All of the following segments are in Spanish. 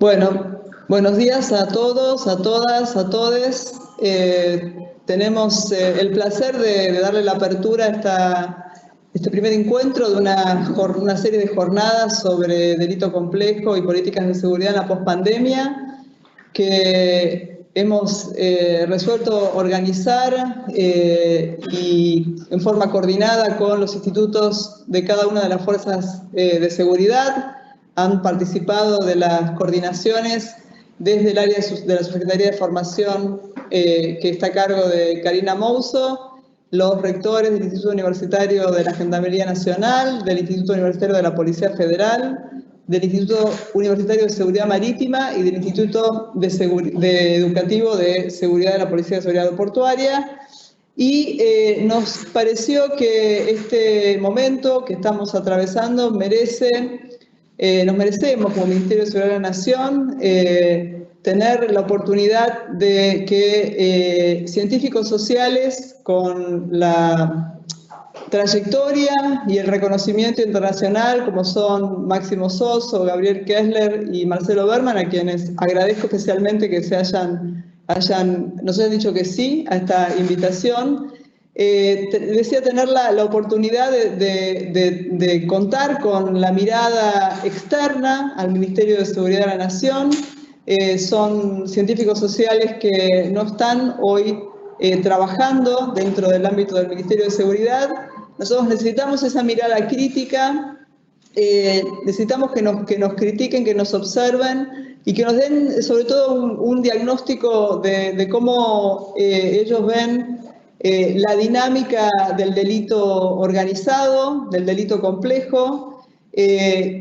Bueno, buenos días a todos, a todas, a todes. Tenemos el placer de darle la apertura a este primer encuentro de una serie de jornadas sobre delito complejo y políticas de seguridad en la pospandemia que hemos resuelto organizar y en forma coordinada con los institutos de cada una de las fuerzas de seguridad. Han participado de las coordinaciones desde el área de la Subsecretaría de Formación que está a cargo de Karina Mouso, los rectores del Instituto Universitario de la Gendarmería Nacional, del Instituto Universitario de la Policía Federal, del Instituto Universitario de Seguridad Marítima y del Instituto Educativo de Seguridad de la Policía de Seguridad Portuaria. Y nos pareció que este momento que estamos atravesando nos merecemos como Ministerio de Seguridad de la Nación tener la oportunidad de que científicos sociales con la trayectoria y el reconocimiento internacional como son Máximo Soso, Gabriel Kessler y Marcelo Berman, a quienes agradezco especialmente que nos hayan dicho que sí a esta invitación. Decía tener la oportunidad de contar con la mirada externa al Ministerio de Seguridad de la Nación. Son científicos sociales que no están hoy trabajando dentro del ámbito del Ministerio de Seguridad. Nosotros necesitamos esa mirada crítica, necesitamos que nos critiquen, que nos observen y que nos den sobre todo un diagnóstico de cómo ellos ven la dinámica del delito organizado, del delito complejo,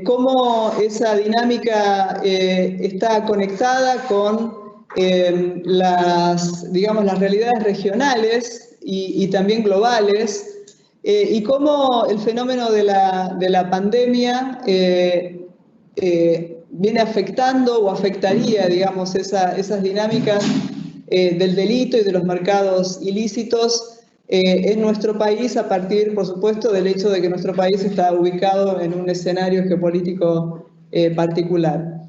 cómo esa dinámica está conectada con las realidades regionales y también globales, y cómo el fenómeno de la pandemia viene afectando o afectaría, digamos, esas dinámicas del delito y de los mercados ilícitos en nuestro país, a partir, por supuesto, del hecho de que nuestro país está ubicado en un escenario geopolítico particular.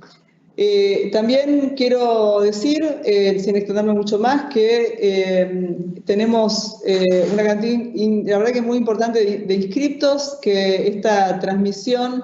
También quiero decir, sin extenderme mucho más, que tenemos una cantidad, la verdad que es muy importante, de inscriptos, que esta transmisión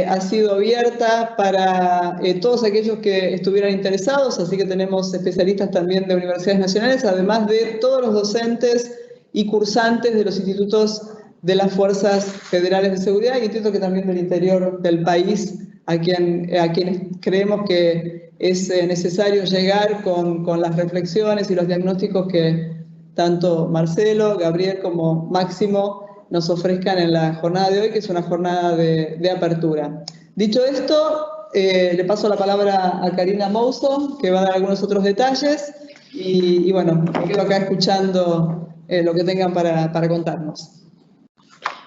ha sido abierta para todos aquellos que estuvieran interesados, así que tenemos especialistas también de universidades nacionales, además de todos los docentes y cursantes de los institutos de las Fuerzas Federales de Seguridad y institutos que también del interior del país, a quienes creemos que es necesario llegar con las reflexiones y los diagnósticos que tanto Marcelo, Gabriel como Máximo nos ofrezcan en la jornada de hoy, que es una jornada de apertura. Dicho esto, le paso la palabra a Karina Mouso, que va a dar algunos otros detalles, y bueno, me quedo acá escuchando lo que tengan para contarnos.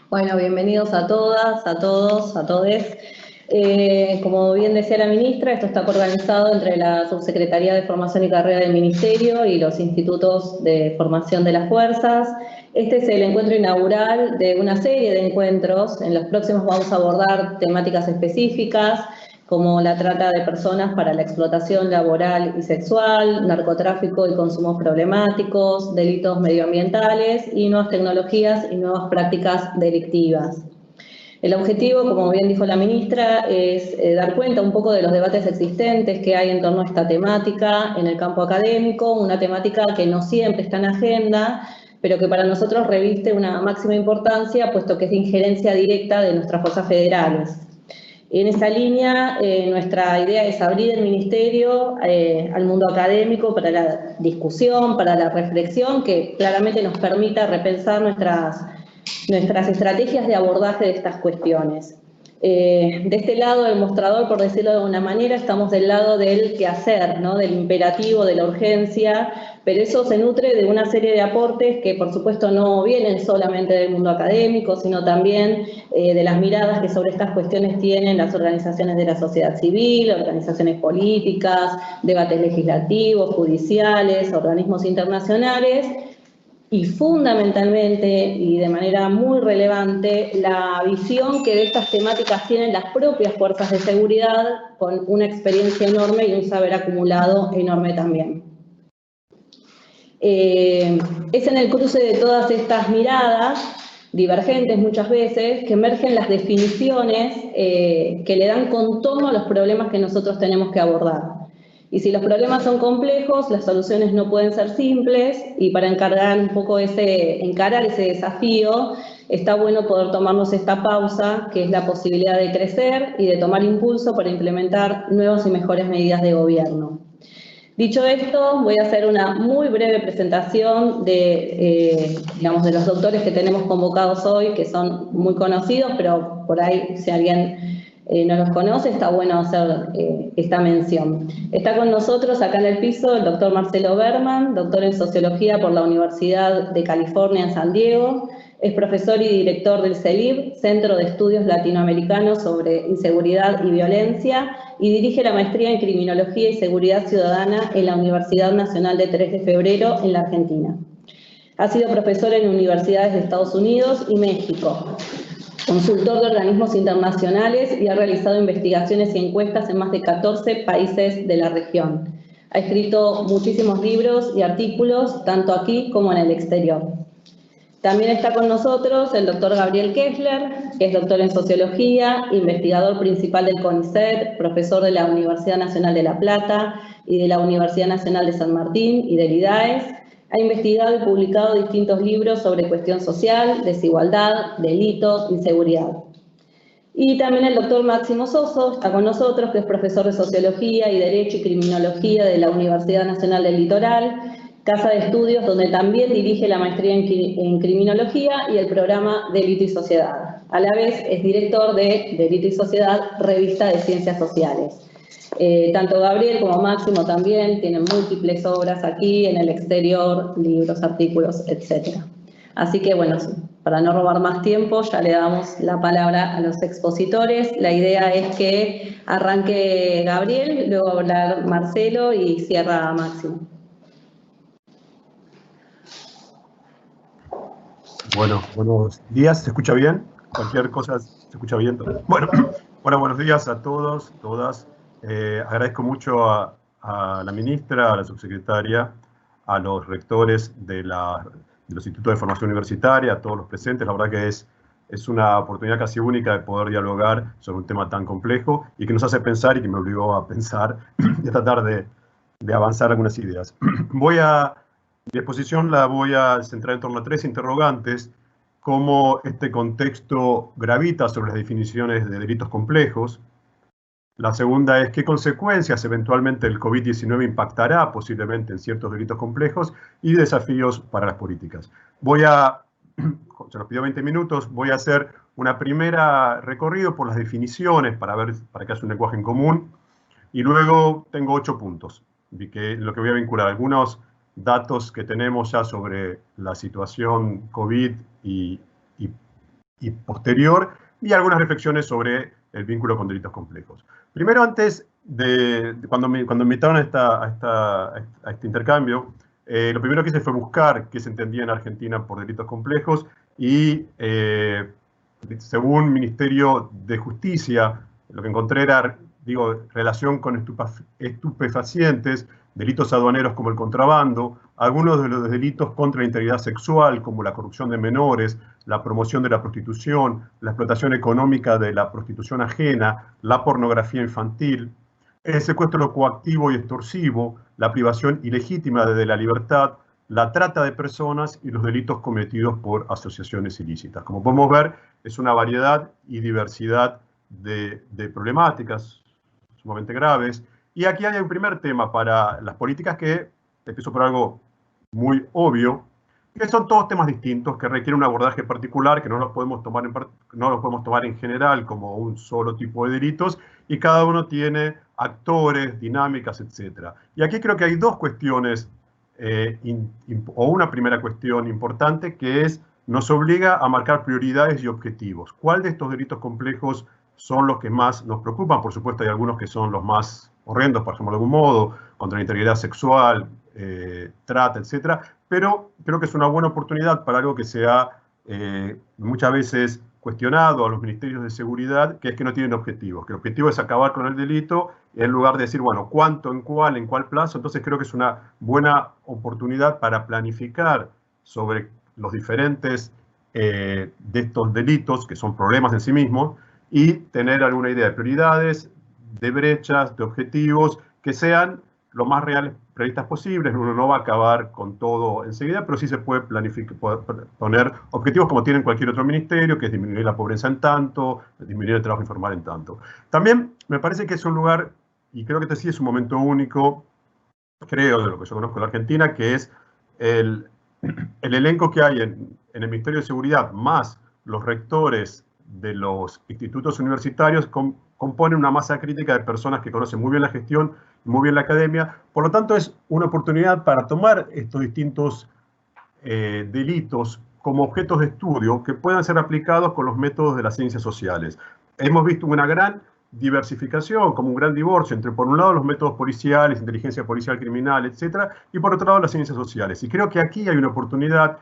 Bueno, bienvenidos a todas, a todos, a todes. Como bien decía la ministra, esto está coorganizado entre la Subsecretaría de Formación y Carrera del Ministerio y los institutos de formación de las fuerzas. Este es el encuentro inaugural de una serie de encuentros. En los próximos vamos a abordar temáticas específicas como la trata de personas para la explotación laboral y sexual, narcotráfico y consumos problemáticos, delitos medioambientales y nuevas tecnologías y nuevas prácticas delictivas. El objetivo, como bien dijo la ministra, es dar cuenta un poco de los debates existentes que hay en torno a esta temática en el campo académico, una temática que no siempre está en agenda, pero que para nosotros reviste una máxima importancia, puesto que es de injerencia directa de nuestras fuerzas federales. En esa línea, nuestra idea es abrir el Ministerio al mundo académico para la discusión, para la reflexión, que claramente nos permita repensar nuestras estrategias de abordaje de estas cuestiones. De este lado del mostrador, por decirlo de alguna manera, estamos del lado del quehacer, ¿no? Del imperativo, de la urgencia, pero eso se nutre de una serie de aportes que, por supuesto, no vienen solamente del mundo académico, sino también de las miradas que sobre estas cuestiones tienen las organizaciones de la sociedad civil, organizaciones políticas, debates legislativos, judiciales, organismos internacionales, y fundamentalmente y de manera muy relevante la visión que de estas temáticas tienen las propias fuerzas de seguridad, con una experiencia enorme y un saber acumulado enorme también. Es en el cruce de todas estas miradas, divergentes muchas veces, que emergen las definiciones que le dan contorno a los problemas que nosotros tenemos que abordar. Y si los problemas son complejos, las soluciones no pueden ser simples, y para encarar un poco encarar ese desafío, está bueno poder tomarnos esta pausa, que es la posibilidad de crecer y de tomar impulso para implementar nuevas y mejores medidas de gobierno. Dicho esto, voy a hacer una muy breve presentación de los doctores que tenemos convocados hoy, que son muy conocidos, pero por ahí, si alguien no los conoce, está bueno hacer esta mención. Está con nosotros acá en el piso el doctor Marcelo Berman, doctor en Sociología por la Universidad de California en San Diego. Es profesor y director del CELIB, Centro de Estudios Latinoamericanos sobre Inseguridad y Violencia, y dirige la maestría en Criminología y Seguridad Ciudadana en la Universidad Nacional de 3 de Febrero en la Argentina. Ha sido profesor en universidades de Estados Unidos y México, consultor de organismos internacionales, y ha realizado investigaciones y encuestas en más de 14 países de la región. Ha escrito muchísimos libros y artículos, tanto aquí como en el exterior. También está con nosotros el doctor Gabriel Kessler, que es doctor en Sociología, investigador principal del CONICET, profesor de la Universidad Nacional de La Plata y de la Universidad Nacional de San Martín y del IDAES. Ha investigado y publicado distintos libros sobre cuestión social, desigualdad, delito, inseguridad. Y también el doctor Máximo Soso está con nosotros, que es profesor de Sociología y Derecho y Criminología de la Universidad Nacional del Litoral, casa de estudios donde también dirige la maestría en Criminología y el programa Delito y Sociedad. A la vez es director de Delito y Sociedad, revista de Ciencias Sociales. Tanto Gabriel como Máximo también tienen múltiples obras aquí, en el exterior, libros, artículos, etc. Así que bueno, para no robar más tiempo, ya le damos la palabra a los expositores. La idea es que arranque Gabriel, luego hablar Marcelo y cierra Máximo. Bueno, buenos días, ¿se escucha bien? Cualquier cosa se escucha bien. Bueno, buenos días a todos, todas. Agradezco mucho a la ministra, a la subsecretaria, a los rectores de los institutos de formación universitaria, a todos los presentes. La verdad que es una oportunidad casi única de poder dialogar sobre un tema tan complejo y que nos hace pensar y que me obligó a pensar y a tratar de avanzar algunas ideas. Mi exposición la voy a centrar en torno a 3 interrogantes: cómo este contexto gravita sobre las definiciones de delitos complejos. La segunda es qué consecuencias eventualmente el COVID-19 impactará posiblemente en ciertos delitos complejos, y desafíos para las políticas. Se nos pidió 20 minutos, voy a hacer una primera recorrido por las definiciones para que haya un lenguaje en común, y luego tengo 8 puntos, lo que voy a vincular algunos datos que tenemos ya sobre la situación COVID y posterior, y algunas reflexiones sobre el vínculo con delitos complejos. Primero, cuando me invitaron a este intercambio, lo primero que hice fue buscar qué se entendía en Argentina por delitos complejos, y según Ministerio de Justicia, lo que encontré era, relación con estupefacientes, delitos aduaneros como el contrabando, algunos de los delitos contra la integridad sexual, como la corrupción de menores, la promoción de la prostitución, la explotación económica de la prostitución ajena, la pornografía infantil, el secuestro coactivo y extorsivo, la privación ilegítima de la libertad, la trata de personas y los delitos cometidos por asociaciones ilícitas. Como podemos ver, es una variedad y diversidad de problemáticas sumamente graves. Y aquí hay un primer tema para las políticas que, empiezo por algo muy obvio, que son todos temas distintos que requieren un abordaje particular, que no los podemos tomar en general como un solo tipo de delitos, y cada uno tiene actores, dinámicas, etc. Y aquí creo que hay 2 cuestiones, o una primera cuestión importante, que nos obliga a marcar prioridades y objetivos. ¿Cuál de estos delitos complejos son los que más nos preocupan? Por supuesto, hay algunos que son los más horrendos, por ejemplo, de algún modo, contra la integridad sexual, trata, etcétera, pero creo que es una buena oportunidad para algo que se ha muchas veces cuestionado a los ministerios de seguridad, que es que no tienen objetivos, que el objetivo es acabar con el delito, en lugar de decir, bueno, cuánto, en cuál plazo. Entonces creo que es una buena oportunidad para planificar sobre los diferentes de estos delitos, que son problemas en sí mismos, y tener alguna idea de prioridades, de brechas, de objetivos, que sean lo más realistas posibles. Uno no va a acabar con todo enseguida, pero sí se puede planificar, poner objetivos como tiene cualquier otro ministerio, que es disminuir la pobreza en tanto, disminuir el trabajo informal en tanto. También me parece que es un lugar, y creo que este sí es un momento único, creo, de lo que yo conozco en la Argentina, que es el elenco que hay en el Ministerio de Seguridad, más los rectores de los institutos universitarios, compone una masa crítica de personas que conocen muy bien la gestión, muy bien la academia. Por lo tanto, es una oportunidad para tomar estos distintos delitos como objetos de estudio que puedan ser aplicados con los métodos de las ciencias sociales. Hemos visto una gran diversificación, como un gran divorcio entre, por un lado, los métodos policiales, inteligencia policial criminal, etcétera, y por otro lado, las ciencias sociales. Y creo que aquí hay una oportunidad,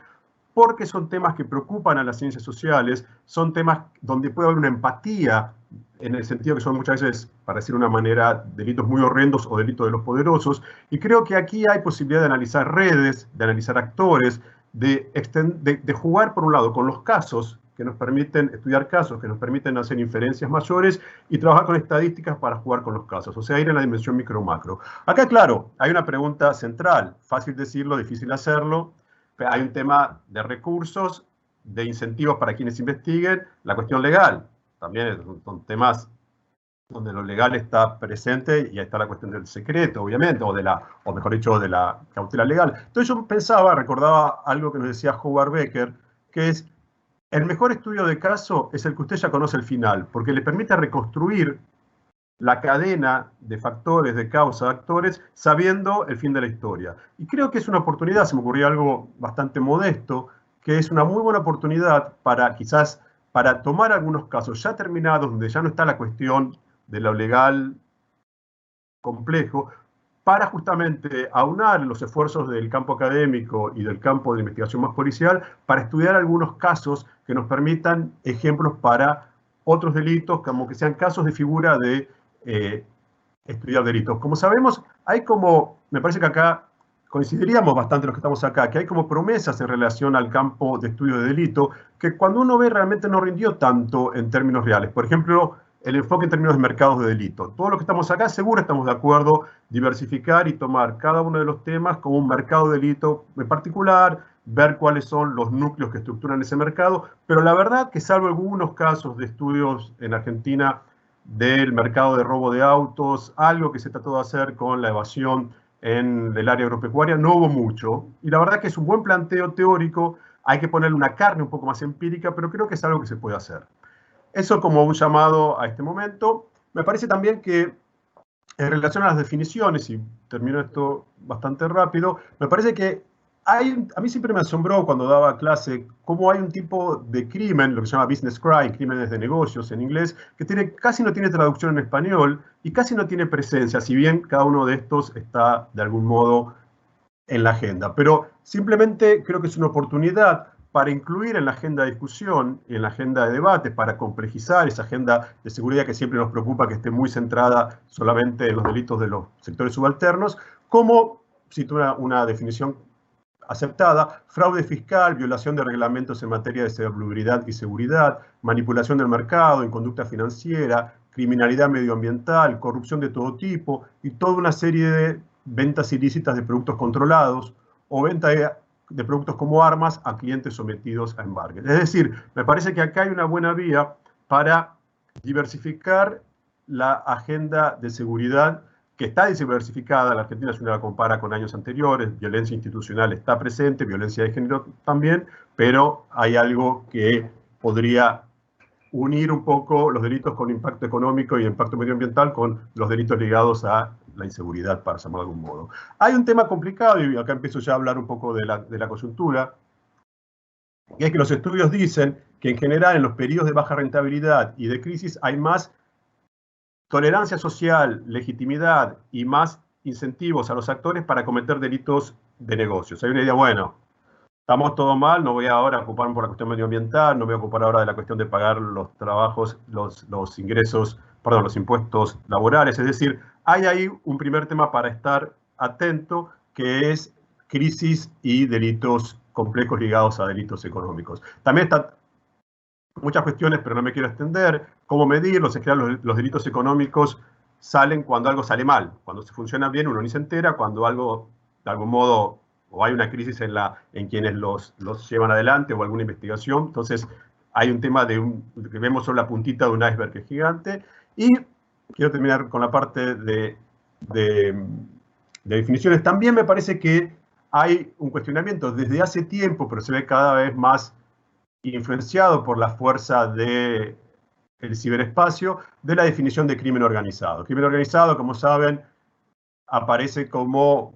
porque son temas que preocupan a las ciencias sociales, son temas donde puede haber una empatía, en el sentido que son muchas veces, para decir de una manera, delitos muy horrendos o delitos de los poderosos, y creo que aquí hay posibilidad de analizar redes, de analizar actores, de jugar, por un lado, con los casos, que nos permiten estudiar casos, que nos permiten hacer inferencias mayores, y trabajar con estadísticas para jugar con los casos, o sea, ir en la dimensión micro-macro. Acá, claro, hay una pregunta central, fácil decirlo, difícil hacerlo. Hay un tema de recursos, de incentivos para quienes investiguen, la cuestión legal. También son temas donde lo legal está presente, y ahí está la cuestión del secreto, obviamente, o mejor dicho, de la cautela legal. Entonces yo pensaba, recordaba algo que nos decía Howard Becker, que es, el mejor estudio de caso es el que usted ya conoce el final, porque le permite reconstruir la cadena de factores, de causa, de actores, sabiendo el fin de la historia. Y creo que es una oportunidad, se me ocurrió algo bastante modesto, que es una muy buena oportunidad para, quizás, para tomar algunos casos ya terminados, donde ya no está la cuestión de lo legal complejo, para justamente aunar los esfuerzos del campo académico y del campo de investigación más policial, para estudiar algunos casos que nos permitan ejemplos para otros delitos, como que sean casos de figura de estudiar delitos. Como sabemos, hay como, me parece que acá coincidiríamos bastante los que estamos acá, que hay como promesas en relación al campo de estudio de delito, que cuando uno ve realmente no rindió tanto en términos reales. Por ejemplo, el enfoque en términos de mercados de delito. Todo lo que estamos acá, seguro estamos de acuerdo, diversificar y tomar cada uno de los temas como un mercado de delito en particular, ver cuáles son los núcleos que estructuran ese mercado, pero la verdad que salvo algunos casos de estudios en Argentina del mercado de robo de autos, algo que se trató de hacer con la evasión en el área agropecuaria, no hubo mucho. Y la verdad que es un buen planteo teórico, hay que ponerle una carne un poco más empírica, pero creo que es algo que se puede hacer. Eso como un llamado a este momento. Me parece también que en relación a las definiciones, y termino esto bastante rápido, me parece que a mí siempre me asombró cuando daba clase cómo hay un tipo de crimen, lo que se llama business crime, crímenes de negocios en inglés, que casi no tiene traducción en español y casi no tiene presencia, si bien cada uno de estos está de algún modo en la agenda. Pero simplemente creo que es una oportunidad para incluir en la agenda de discusión y en la agenda de debate, para complejizar esa agenda de seguridad que siempre nos preocupa que esté muy centrada solamente en los delitos de los sectores subalternos, como, cito una definición aceptada, fraude fiscal, violación de reglamentos en materia de salubridad y seguridad, manipulación del mercado, inconducta financiera, criminalidad medioambiental, corrupción de todo tipo y toda una serie de ventas ilícitas de productos controlados o venta de productos como armas a clientes sometidos a embargo. Es decir, me parece que acá hay una buena vía para diversificar la agenda de seguridad, que está diversificada. La Argentina, si uno la compara con años anteriores, violencia institucional está presente, violencia de género también, pero hay algo que podría unir un poco los delitos con impacto económico y impacto medioambiental con los delitos ligados a la inseguridad, para llamarlo de algún modo. Hay un tema complicado, y acá empiezo ya a hablar un poco de la coyuntura, que es que los estudios dicen que en general en los periodos de baja rentabilidad y de crisis hay más tolerancia social, legitimidad y más incentivos a los actores para cometer delitos de negocios. Hay una idea, bueno, estamos todo mal, no voy ahora a ocuparme por la cuestión medioambiental, no me voy a ocupar ahora de la cuestión de pagar los trabajos, los ingresos, perdón, los impuestos laborales. Es decir, hay ahí un primer tema para estar atento, que es crisis y delitos complejos ligados a delitos económicos. También están muchas cuestiones, pero no me quiero extender. ¿Cómo medirlos? En general, los delitos económicos salen cuando algo sale mal. Cuando se funciona bien, uno ni se entera. Cuando algo, de algún modo, o hay una crisis en quienes los llevan adelante o alguna investigación. Entonces, hay un tema que vemos solo la puntita de un iceberg que es gigante. Y quiero terminar con la parte de definiciones. También me parece que hay un cuestionamiento desde hace tiempo, pero se ve cada vez más influenciado por la fuerza del ciberespacio, de la definición de crimen organizado. Crimen organizado, como saben, aparece como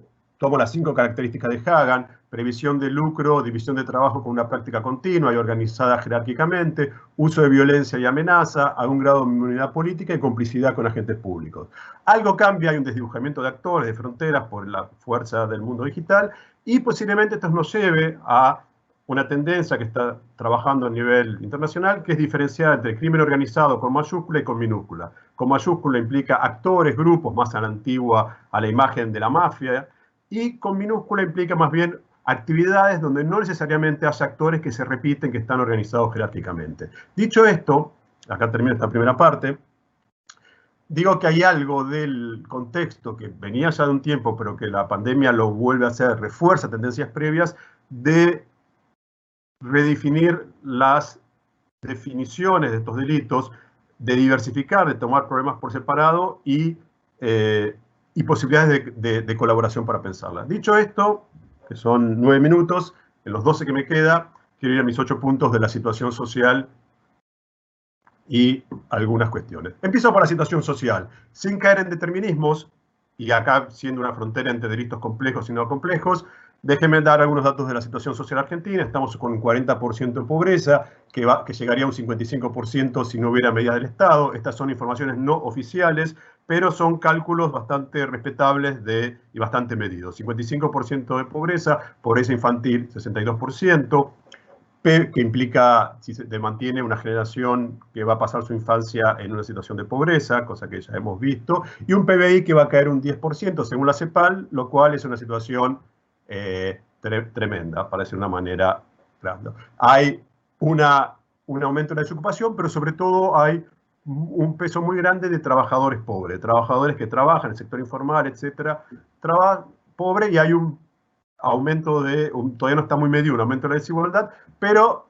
las 5 características de Hagan: previsión de lucro, división de trabajo con una práctica continua y organizada jerárquicamente, uso de violencia y amenaza, a un grado de inmunidad política y complicidad con agentes públicos. Algo cambia, hay un desdibujamiento de actores, de fronteras por la fuerza del mundo digital, y posiblemente esto nos lleve a una tendencia que está trabajando a nivel internacional, que es diferenciar entre el crimen organizado con mayúscula y con minúscula. Con mayúscula implica actores, grupos, más a la antigua, a la imagen de la mafia, y con minúscula implica más bien actividades donde no necesariamente haya actores que se repiten, que están organizados jerárquicamente. Dicho esto, acá termina esta primera parte, digo que hay algo del contexto que venía ya de un tiempo, pero que la pandemia lo vuelve a hacer, refuerza tendencias previas, de redefinir las definiciones de estos delitos, de diversificar, de tomar problemas por separado y posibilidades de colaboración para pensarlas. Dicho esto, que son 9 minutos, en los 12 que me queda, quiero ir a mis 8 puntos de la situación social y algunas cuestiones. Empiezo por la situación social, sin caer en determinismos, y acá siendo una frontera entre delitos complejos y no complejos. Déjenme dar algunos datos de la situación social argentina. Estamos con un 40% de pobreza, que llegaría a un 55% si no hubiera medidas del Estado. Estas son informaciones no oficiales, pero son cálculos bastante respetables y bastante medidos. 55% de pobreza, pobreza infantil 62%, que implica, si se mantiene, una generación que va a pasar su infancia en una situación de pobreza, cosa que ya hemos visto, y un PBI que va a caer un 10% según la CEPAL, lo cual es una situación tremenda, para decir de una manera grande. Hay un aumento de la desocupación, pero sobre todo hay un peso muy grande de trabajadores pobres, trabajadores que trabajan en el sector informal, etcétera, pobre, y hay un aumento todavía no está muy medido, un aumento de la desigualdad, pero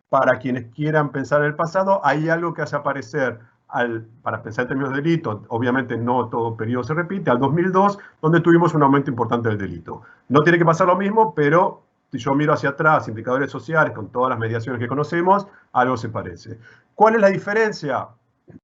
para quienes quieran pensar en el pasado, hay algo que hace aparecer, para pensar en términos de delito, obviamente no todo periodo se repite, al 2002, donde tuvimos un aumento importante del delito. No tiene que pasar lo mismo, pero si yo miro hacia atrás, indicadores sociales, con todas las mediaciones que conocemos, algo se parece. ¿Cuál es la diferencia?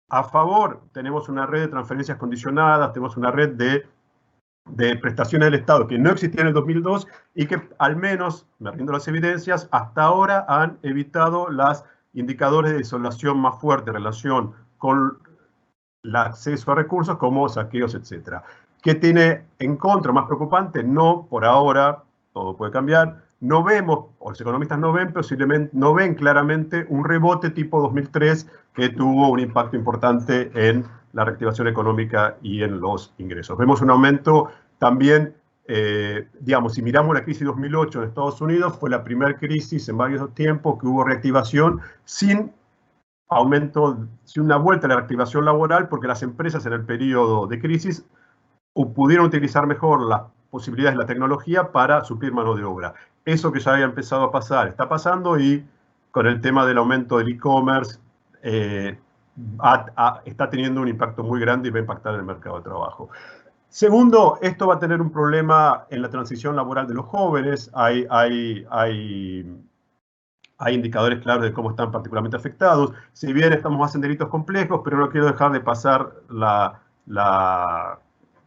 A favor, tenemos una red de transferencias condicionadas, tenemos una red de prestaciones del Estado que no existía en el 2002 y que, al menos, me rindo las evidencias, hasta ahora han evitado los indicadores de desolación más fuertes en relación con el acceso a recursos como saqueos, etc. ¿Qué tiene en contra, más preocupante? No, por ahora, todo puede cambiar, no vemos, o los economistas no ven, posiblemente no ven claramente un rebote tipo 2003 que tuvo un impacto importante en la reactivación económica y en los ingresos. Vemos un aumento también, digamos, si miramos la crisis 2008 en Estados Unidos, fue la primera crisis en varios tiempos que hubo reactivación sin aumento, sin una vuelta a la reactivación laboral, porque las empresas en el periodo de crisis pudieron utilizar mejor las posibilidades de la tecnología para suplir mano de obra. Eso que ya había empezado a pasar está pasando, y con el tema del aumento del e-commerce está teniendo un impacto muy grande y va a impactar en el mercado de trabajo. Segundo, esto va a tener un problema en la transición laboral de los jóvenes. Hay indicadores claros de cómo están particularmente afectados. Si bien estamos más en delitos complejos, pero no quiero dejar de pasar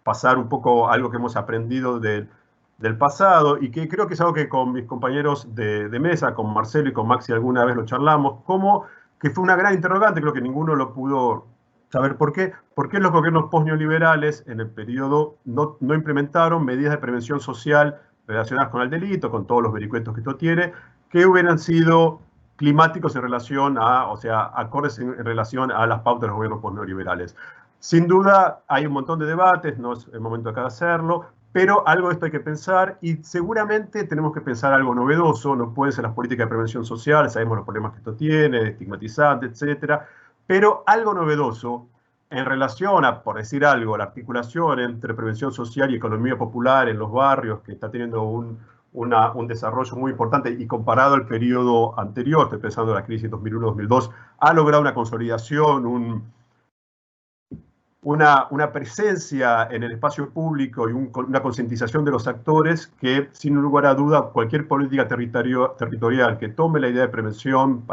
pasar un poco algo que hemos aprendido del pasado, y que creo que es algo que con mis compañeros de mesa, con Marcelo y con Maxi, alguna vez lo charlamos, como que fue una gran interrogante, creo que ninguno lo pudo saber por qué los gobiernos postneoliberales en el periodo no implementaron medidas de prevención social relacionadas con el delito, con todos los vericuetos que esto tiene, que hubieran sido climáticos en relación a, o sea, acordes en relación a las pautas de los gobiernos postneoliberales. Sin duda hay un montón de debates, no es el momento acá de hacerlo, pero algo de esto hay que pensar y seguramente tenemos que pensar algo novedoso, no pueden ser las políticas de prevención social, sabemos los problemas que esto tiene, estigmatizante, etcétera, pero algo novedoso en relación a, por decir algo, la articulación entre prevención social y economía popular en los barrios, que está teniendo un desarrollo muy importante y comparado al periodo anterior, estoy pensando en la crisis 2001-2002, ha logrado una consolidación, una presencia en el espacio público y una concientización de los actores que, sin lugar a duda, cualquier política territorial que tome la idea de prevención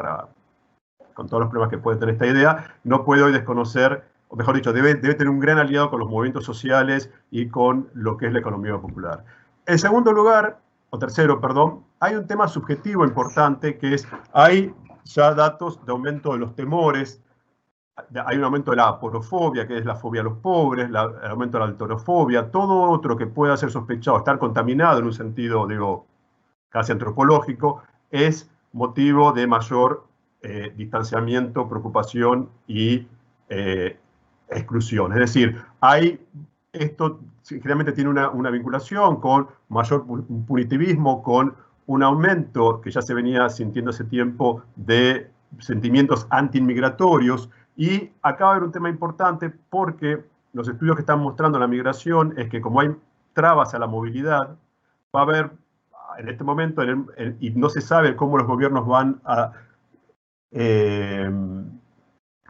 con todos los problemas que puede tener esta idea, no puede hoy desconocer, o mejor dicho, debe tener un gran aliado con los movimientos sociales y con lo que es la economía popular. En segundo lugar, o tercero, perdón, hay un tema subjetivo importante que es, hay ya datos de aumento de los temores, hay un aumento de la aporofobia, que es la fobia a los pobres, el aumento de la altorofobia, todo otro que pueda ser sospechado, estar contaminado en un sentido, digo, casi antropológico, es motivo de mayor distanciamiento, preocupación y exclusión. Es decir, esto generalmente tiene una vinculación con mayor punitivismo, con un aumento que ya se venía sintiendo hace tiempo de sentimientos antiinmigratorios. Y acá va a haber un tema importante porque los estudios que están mostrando la migración es que como hay trabas a la movilidad, va a haber en este momento, y no se sabe cómo los gobiernos van a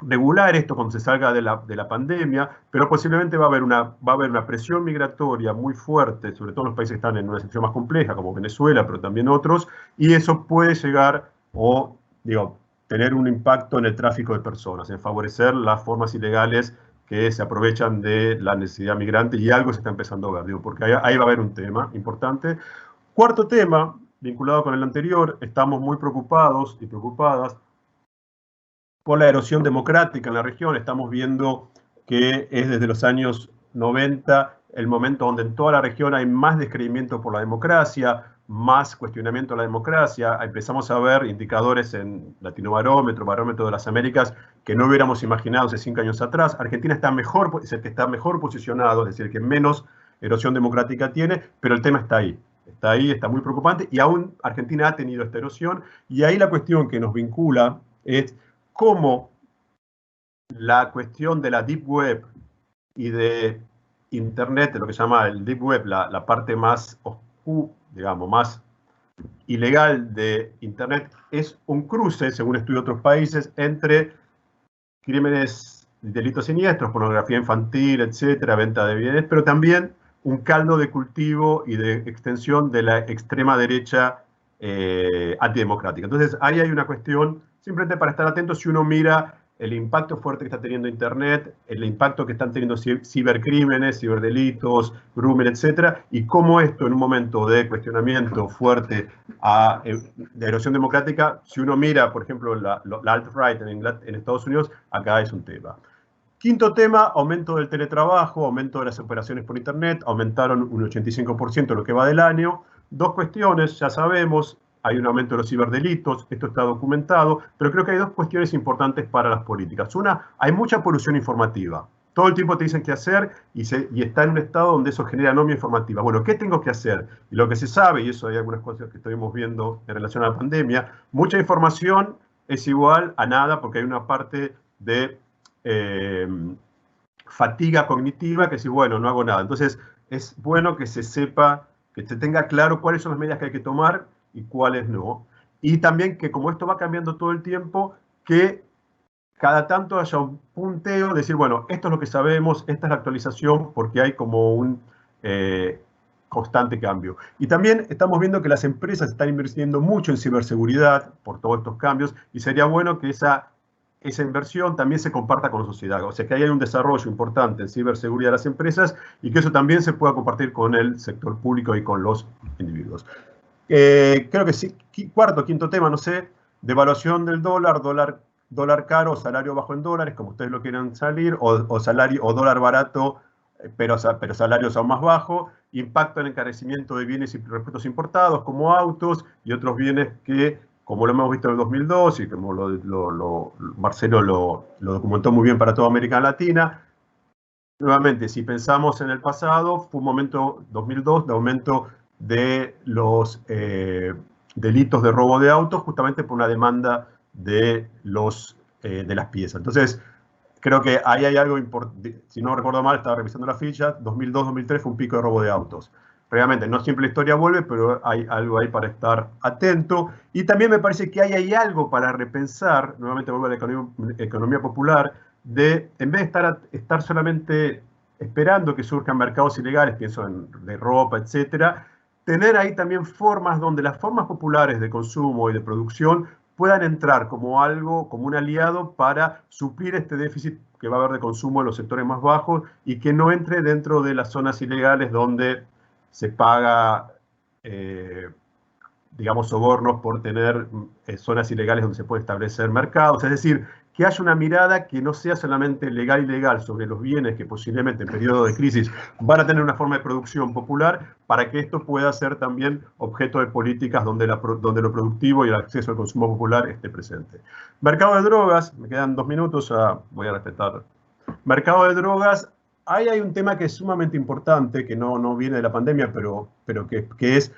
regular esto cuando se salga de la pandemia, pero posiblemente va a haber una presión migratoria muy fuerte, sobre todo en los países que están en una situación más compleja, como Venezuela, pero también otros, y eso puede llegar tener un impacto en el tráfico de personas, en favorecer las formas ilegales que se aprovechan de la necesidad migrante, y algo se está empezando a ver, porque ahí va a haber un tema importante. Cuarto tema, vinculado con el anterior, estamos muy preocupados y preocupadas por la erosión democrática en la región. Estamos viendo que es desde los años 90 el momento donde en toda la región hay más descreimiento por la democracia, más cuestionamiento a la democracia. Empezamos a ver indicadores en Latinobarómetro, Barómetro de las Américas, que no hubiéramos imaginado hace 5 años atrás. Argentina es el que está mejor posicionado, es decir, el que menos erosión democrática tiene, pero el tema está ahí. Está ahí, está muy preocupante, y aún Argentina ha tenido esta erosión, y ahí la cuestión que nos vincula es cómo la cuestión de la Deep Web y de Internet, de lo que se llama el Deep Web, la parte más oscura, digamos, más ilegal de Internet, es un cruce, según estudios de otros países, entre crímenes, delitos siniestros, pornografía infantil, etcétera, venta de bienes, pero también un caldo de cultivo y de extensión de la extrema derecha antidemocrática. Entonces, ahí hay una cuestión, simplemente para estar atentos, si uno mira el impacto fuerte que está teniendo Internet, el impacto que están teniendo cibercrímenes, ciberdelitos, grooming, etcétera, y cómo esto en un momento de cuestionamiento fuerte de erosión democrática, si uno mira, por ejemplo, la alt-right en Estados Unidos, acá es un tema. Quinto tema, aumento del teletrabajo, aumento de las operaciones por Internet, aumentaron un 85% lo que va del año. Dos cuestiones, ya sabemos, hay un aumento de los ciberdelitos, esto está documentado, pero creo que hay dos cuestiones importantes para las políticas. Una, hay mucha polución informativa. Todo el tiempo te dicen qué hacer y está en un estado donde eso genera anomia informativa. Bueno, ¿qué tengo que hacer? Y lo que se sabe, y eso hay algunas cosas que estuvimos viendo en relación a la pandemia, mucha información es igual a nada porque hay una parte de fatiga cognitiva que si, bueno, no hago nada. Entonces, es bueno que se sepa, que se tenga claro cuáles son las medidas que hay que tomar y cuáles no. Y también que como esto va cambiando todo el tiempo, que cada tanto haya un punteo, decir, bueno, esto es lo que sabemos, esta es la actualización, porque hay como un constante cambio. Y también estamos viendo que las empresas están invirtiendo mucho en ciberseguridad por todos estos cambios, y sería bueno que esa inversión también se comparta con la sociedad. O sea, que haya un desarrollo importante en ciberseguridad de las empresas y que eso también se pueda compartir con el sector público y con los individuos. Creo que sí, quinto tema, no sé, devaluación del dólar dólar caro o salario bajo en dólares, como ustedes lo quieran salir, o salario o dólar barato, pero salarios aún más bajos, impacto en el encarecimiento de bienes y repuestos importados, como autos y otros bienes que, como lo hemos visto en el 2002 y como Marcelo lo documentó muy bien para toda América Latina. Nuevamente, si pensamos en el pasado, fue un momento, 2002, de aumento de los delitos de robo de autos, justamente por una demanda de las piezas. Entonces, creo que ahí hay algo importante. Si no recuerdo mal, estaba revisando la ficha, 2002-2003 fue un pico de robo de autos. Realmente, no siempre la historia vuelve, pero hay algo ahí para estar atento. Y también me parece que hay algo para repensar, nuevamente vuelvo a la economía popular, en vez de estar solamente esperando que surjan mercados ilegales, pienso de ropa, etcétera, tener ahí también formas donde las formas populares de consumo y de producción puedan entrar como algo, como un aliado para suplir este déficit que va a haber de consumo en los sectores más bajos y que no entre dentro de las zonas ilegales donde se paga, digamos, sobornos por tener zonas ilegales donde se puede establecer mercados. Es decir, que haya una mirada que no sea solamente legal y legal sobre los bienes que posiblemente en periodo de crisis van a tener una forma de producción popular, para que esto pueda ser también objeto de políticas donde lo productivo y el acceso al consumo popular esté presente. Mercado de drogas, me quedan 2 minutos, voy a respetar. Mercado de drogas, ahí hay un tema que es sumamente importante, que no viene de la pandemia, pero que es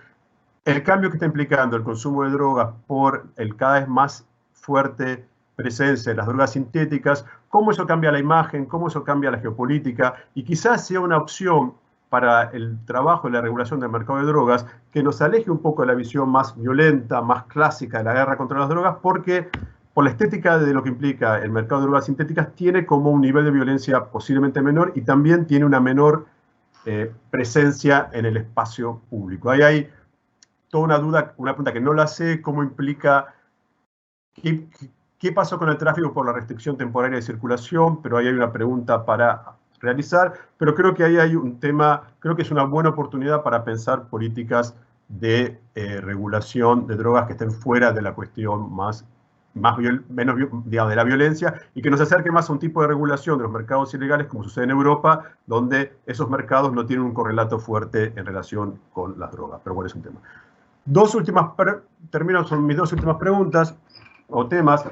el cambio que está implicando el consumo de drogas por el cada vez más fuerte presencia de las drogas sintéticas, cómo eso cambia la imagen, cómo eso cambia la geopolítica, y quizás sea una opción para el trabajo y la regulación del mercado de drogas que nos aleje un poco de la visión más violenta, más clásica de la guerra contra las drogas, porque por la estética de lo que implica el mercado de drogas sintéticas tiene como un nivel de violencia posiblemente menor y también tiene una menor presencia en el espacio público. Ahí hay toda una duda, una pregunta que no la sé, cómo implica, qué pasó con el tráfico por la restricción temporaria de circulación, pero ahí hay una pregunta para realizar, pero creo que ahí hay un tema, creo que es una buena oportunidad para pensar políticas de regulación de drogas que estén fuera de la cuestión menos, digamos, de la violencia, y que nos acerque más a un tipo de regulación de los mercados ilegales, como sucede en Europa, donde esos mercados no tienen un correlato fuerte en relación con las drogas. Pero bueno, es un tema. Termino, son mis 2 últimas preguntas o temas.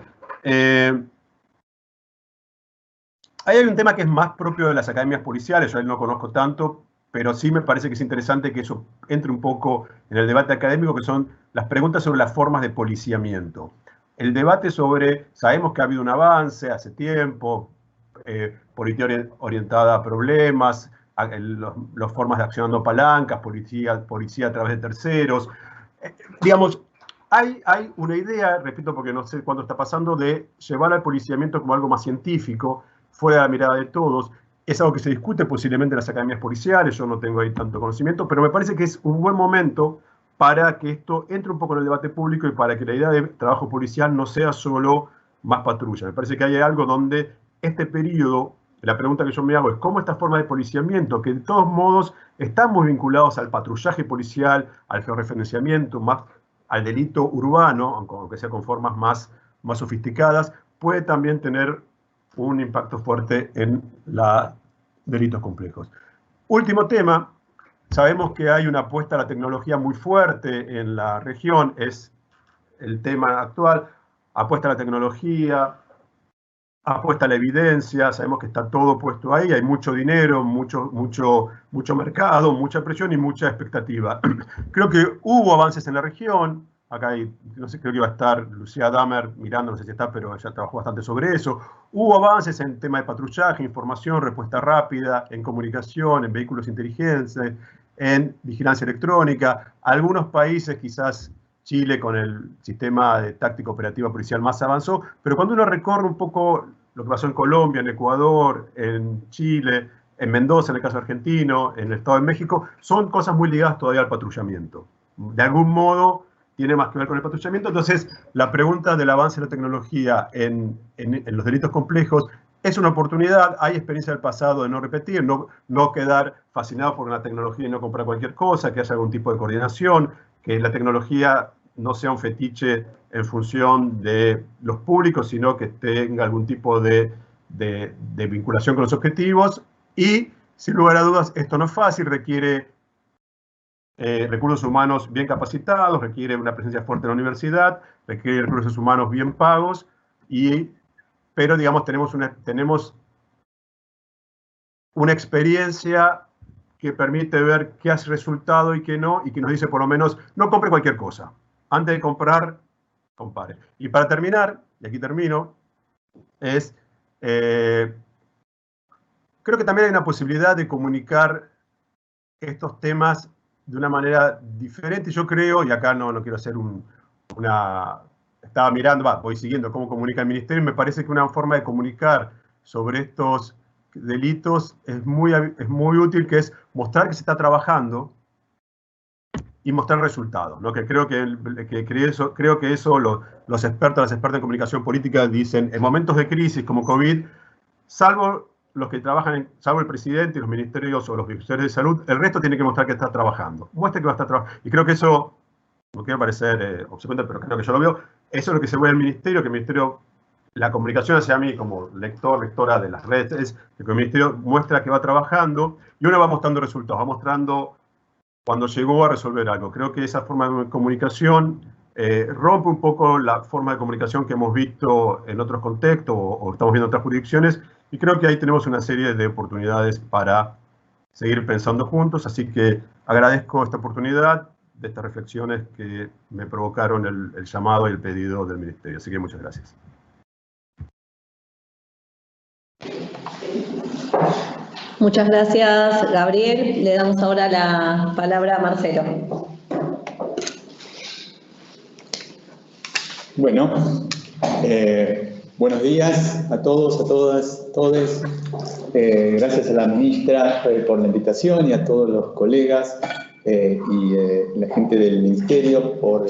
Ahí hay un tema que es más propio de las academias policiales, yo no conozco tanto, pero sí me parece que es interesante que eso entre un poco en el debate académico, que son las preguntas sobre las formas de policiamiento. El debate sobre, sabemos que ha habido un avance hace tiempo, policía orientada a problemas, las formas de accionando palancas, policía a través de terceros. Digamos, hay una idea, repito porque no sé cuándo está pasando, de llevar al policiamiento como algo más científico, fuera de la mirada de todos. Es algo que se discute posiblemente en las academias policiales, yo no tengo ahí tanto conocimiento, pero me parece que es un buen momento para que esto entre un poco en el debate público y para que la idea de trabajo policial no sea solo más patrulla. Me parece que hay algo donde este periodo, la pregunta que yo me hago es cómo esta forma de policiamiento, que de todos modos están muy vinculados al patrullaje policial, al georreferenciamiento, más al delito urbano, aunque sea con formas más sofisticadas, puede también tener un impacto fuerte en los delitos complejos. Último tema, sabemos que hay una apuesta a la tecnología muy fuerte en la región, es el tema actual, apuesta a la tecnología, apuesta a la evidencia, sabemos que está todo puesto ahí, hay mucho dinero, mucho mercado, mucha presión y mucha expectativa. Creo que hubo avances en la región, acá hay, no sé, creo que iba a estar Lucía Damer mirando, no sé si está, pero ella trabajó bastante sobre eso. Hubo avances en tema de patrullaje, información, respuesta rápida, en comunicación, en vehículos inteligentes, en vigilancia electrónica. Algunos países, quizás Chile con el sistema de táctica operativa policial más avanzó, pero cuando uno recorre un poco lo que pasó en Colombia, en Ecuador, en Chile, en Mendoza, en el caso argentino, en el Estado de México, son cosas muy ligadas todavía al patrullamiento. De algún modo tiene más que ver con el patrullamiento. Entonces, la pregunta del avance de la tecnología en los delitos complejos es una oportunidad. Hay experiencia del pasado de no repetir, no quedar fascinado por una tecnología y no comprar cualquier cosa, que haya algún tipo de coordinación, que la tecnología no sea un fetiche en función de los públicos, sino que tenga algún tipo de vinculación con los objetivos. Y, sin lugar a dudas, esto no es fácil, requiere recursos humanos bien capacitados, requiere una presencia fuerte en la universidad, requiere recursos humanos bien pagos, pero digamos tenemos una experiencia que permite ver qué hace resultado y qué no, y que nos dice por lo menos, no compre cualquier cosa. Antes de comprar, compare. Y para terminar, y aquí termino, creo que también hay una posibilidad de comunicar estos temas de una manera diferente. Yo creo, y acá no quiero hacer estaba mirando, voy siguiendo cómo comunica el Ministerio, y me parece que una forma de comunicar sobre estos delitos es muy útil, que es mostrar que se está trabajando y mostrar resultados, ¿no? Que creo que eso los expertos, las expertas en comunicación política dicen, en momentos de crisis como COVID, salvo los que trabajan, salvo el presidente y los ministerios o los ministerios de salud, el resto tiene que mostrar que está trabajando. Muestre que va a estar trabajando. Y creo que eso, no quiero parecer obsecuente, pero creo que yo lo veo, eso es lo que se ve en el ministerio, que el ministerio, la comunicación hacia mí como lectora de las redes, es que el ministerio muestra que va trabajando y uno va mostrando resultados, va mostrando cuando llegó a resolver algo. Creo que esa forma de comunicación rompe un poco la forma de comunicación que hemos visto en otros contextos o estamos viendo en otras jurisdicciones, y creo que ahí tenemos una serie de oportunidades para seguir pensando juntos, así que agradezco esta oportunidad de estas reflexiones que me provocaron el llamado y el pedido del Ministerio. Así que muchas gracias. Muchas gracias, Gabriel. Le damos ahora la palabra a Marcelo. Bueno, buenos días a todos, a todas, todes. Gracias a la ministra por la invitación y a todos los colegas y la gente del Ministerio por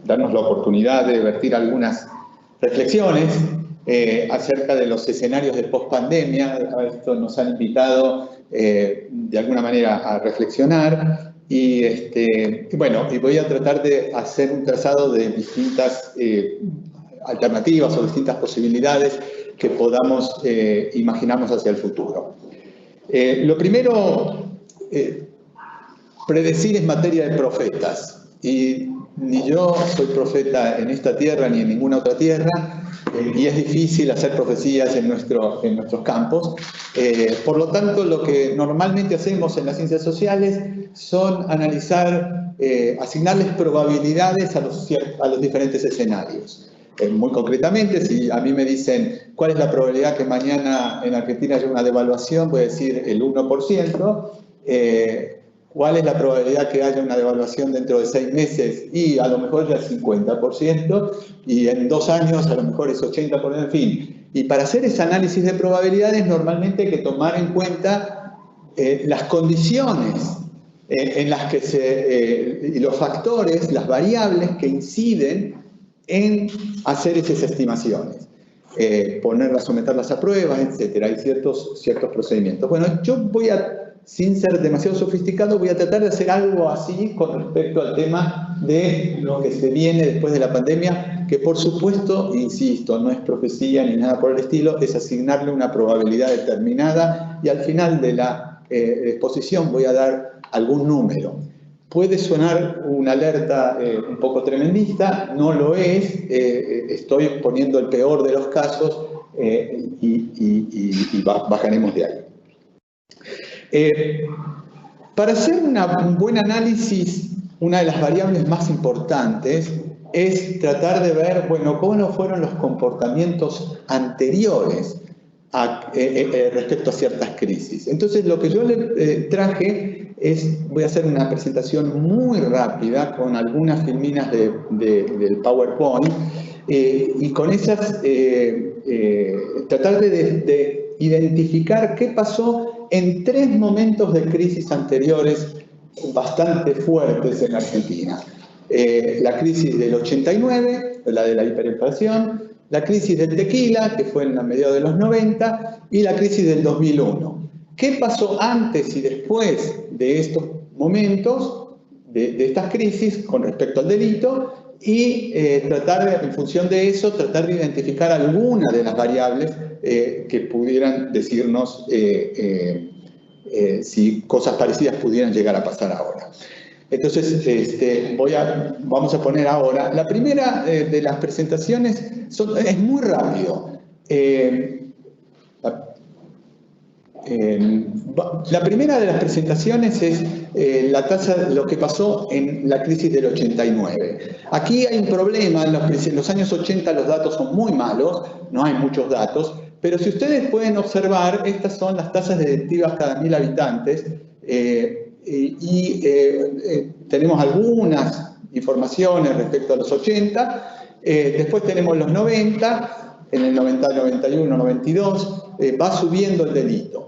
darnos la oportunidad de vertir algunas reflexiones acerca de los escenarios de pospandemia. Esto nos han invitado de alguna manera a reflexionar y bueno, y voy a tratar de hacer un trazado de distintas alternativas o distintas posibilidades que podamos imaginarnos hacia el futuro. Lo primero, predecir es materia de profetas, y ni yo soy profeta en esta tierra ni en ninguna otra tierra, y es difícil hacer profecías en nuestros campos. Por lo tanto, lo que normalmente hacemos en las ciencias sociales son analizar, asignarles probabilidades a los diferentes escenarios. Muy concretamente, si a mí me dicen cuál es la probabilidad que mañana en Argentina haya una devaluación, voy a decir el 1%. ¿Cuál es la probabilidad que haya una devaluación dentro de 6 meses? Y a lo mejor ya es 50%, y en 2 años a lo mejor es 80%, en fin. Y para hacer ese análisis de probabilidades, normalmente hay que tomar en cuenta las condiciones en las que y los factores, las variables que inciden en hacer esas estimaciones. Someterlas a pruebas, etc. Hay ciertos procedimientos. Bueno, yo voy a, sin ser demasiado sofisticado, voy a tratar de hacer algo así con respecto al tema de lo que se viene después de la pandemia, que por supuesto, insisto, no es profecía ni nada por el estilo, es asignarle una probabilidad determinada, y al final de la exposición voy a dar algún número. Puede sonar una alerta un poco tremendista, no lo es, estoy poniendo el peor de los casos y bajaremos de ahí. Para hacer un buen análisis, una de las variables más importantes es tratar de ver, bueno, cómo fueron los comportamientos anteriores respecto a ciertas crisis. Entonces, lo que yo le traje voy a hacer una presentación muy rápida con algunas filminas del PowerPoint y con esas tratar de identificar qué pasó en 3 momentos de crisis anteriores bastante fuertes en Argentina. La crisis del 89, la de la hiperinflación, la crisis del tequila, que fue en la mediados de los 90, y la crisis del 2001. ¿Qué pasó antes y después de estos momentos de estas crisis con respecto al delito y tratar, en función de eso, tratar de identificar alguna de las variables que pudieran decirnos si cosas parecidas pudieran llegar a pasar ahora. Entonces, vamos a poner ahora, la primera de las presentaciones es muy rápido. La primera de las presentaciones es la tasa, lo que pasó en la crisis del 89. Aquí hay un problema, en los años 80 los datos son muy malos, no hay muchos datos, pero si ustedes pueden observar, estas son las tasas delictivas cada 1000 habitantes, tenemos algunas informaciones respecto a los 80, después tenemos los 90, en el 90, 91, 92, va subiendo el delito.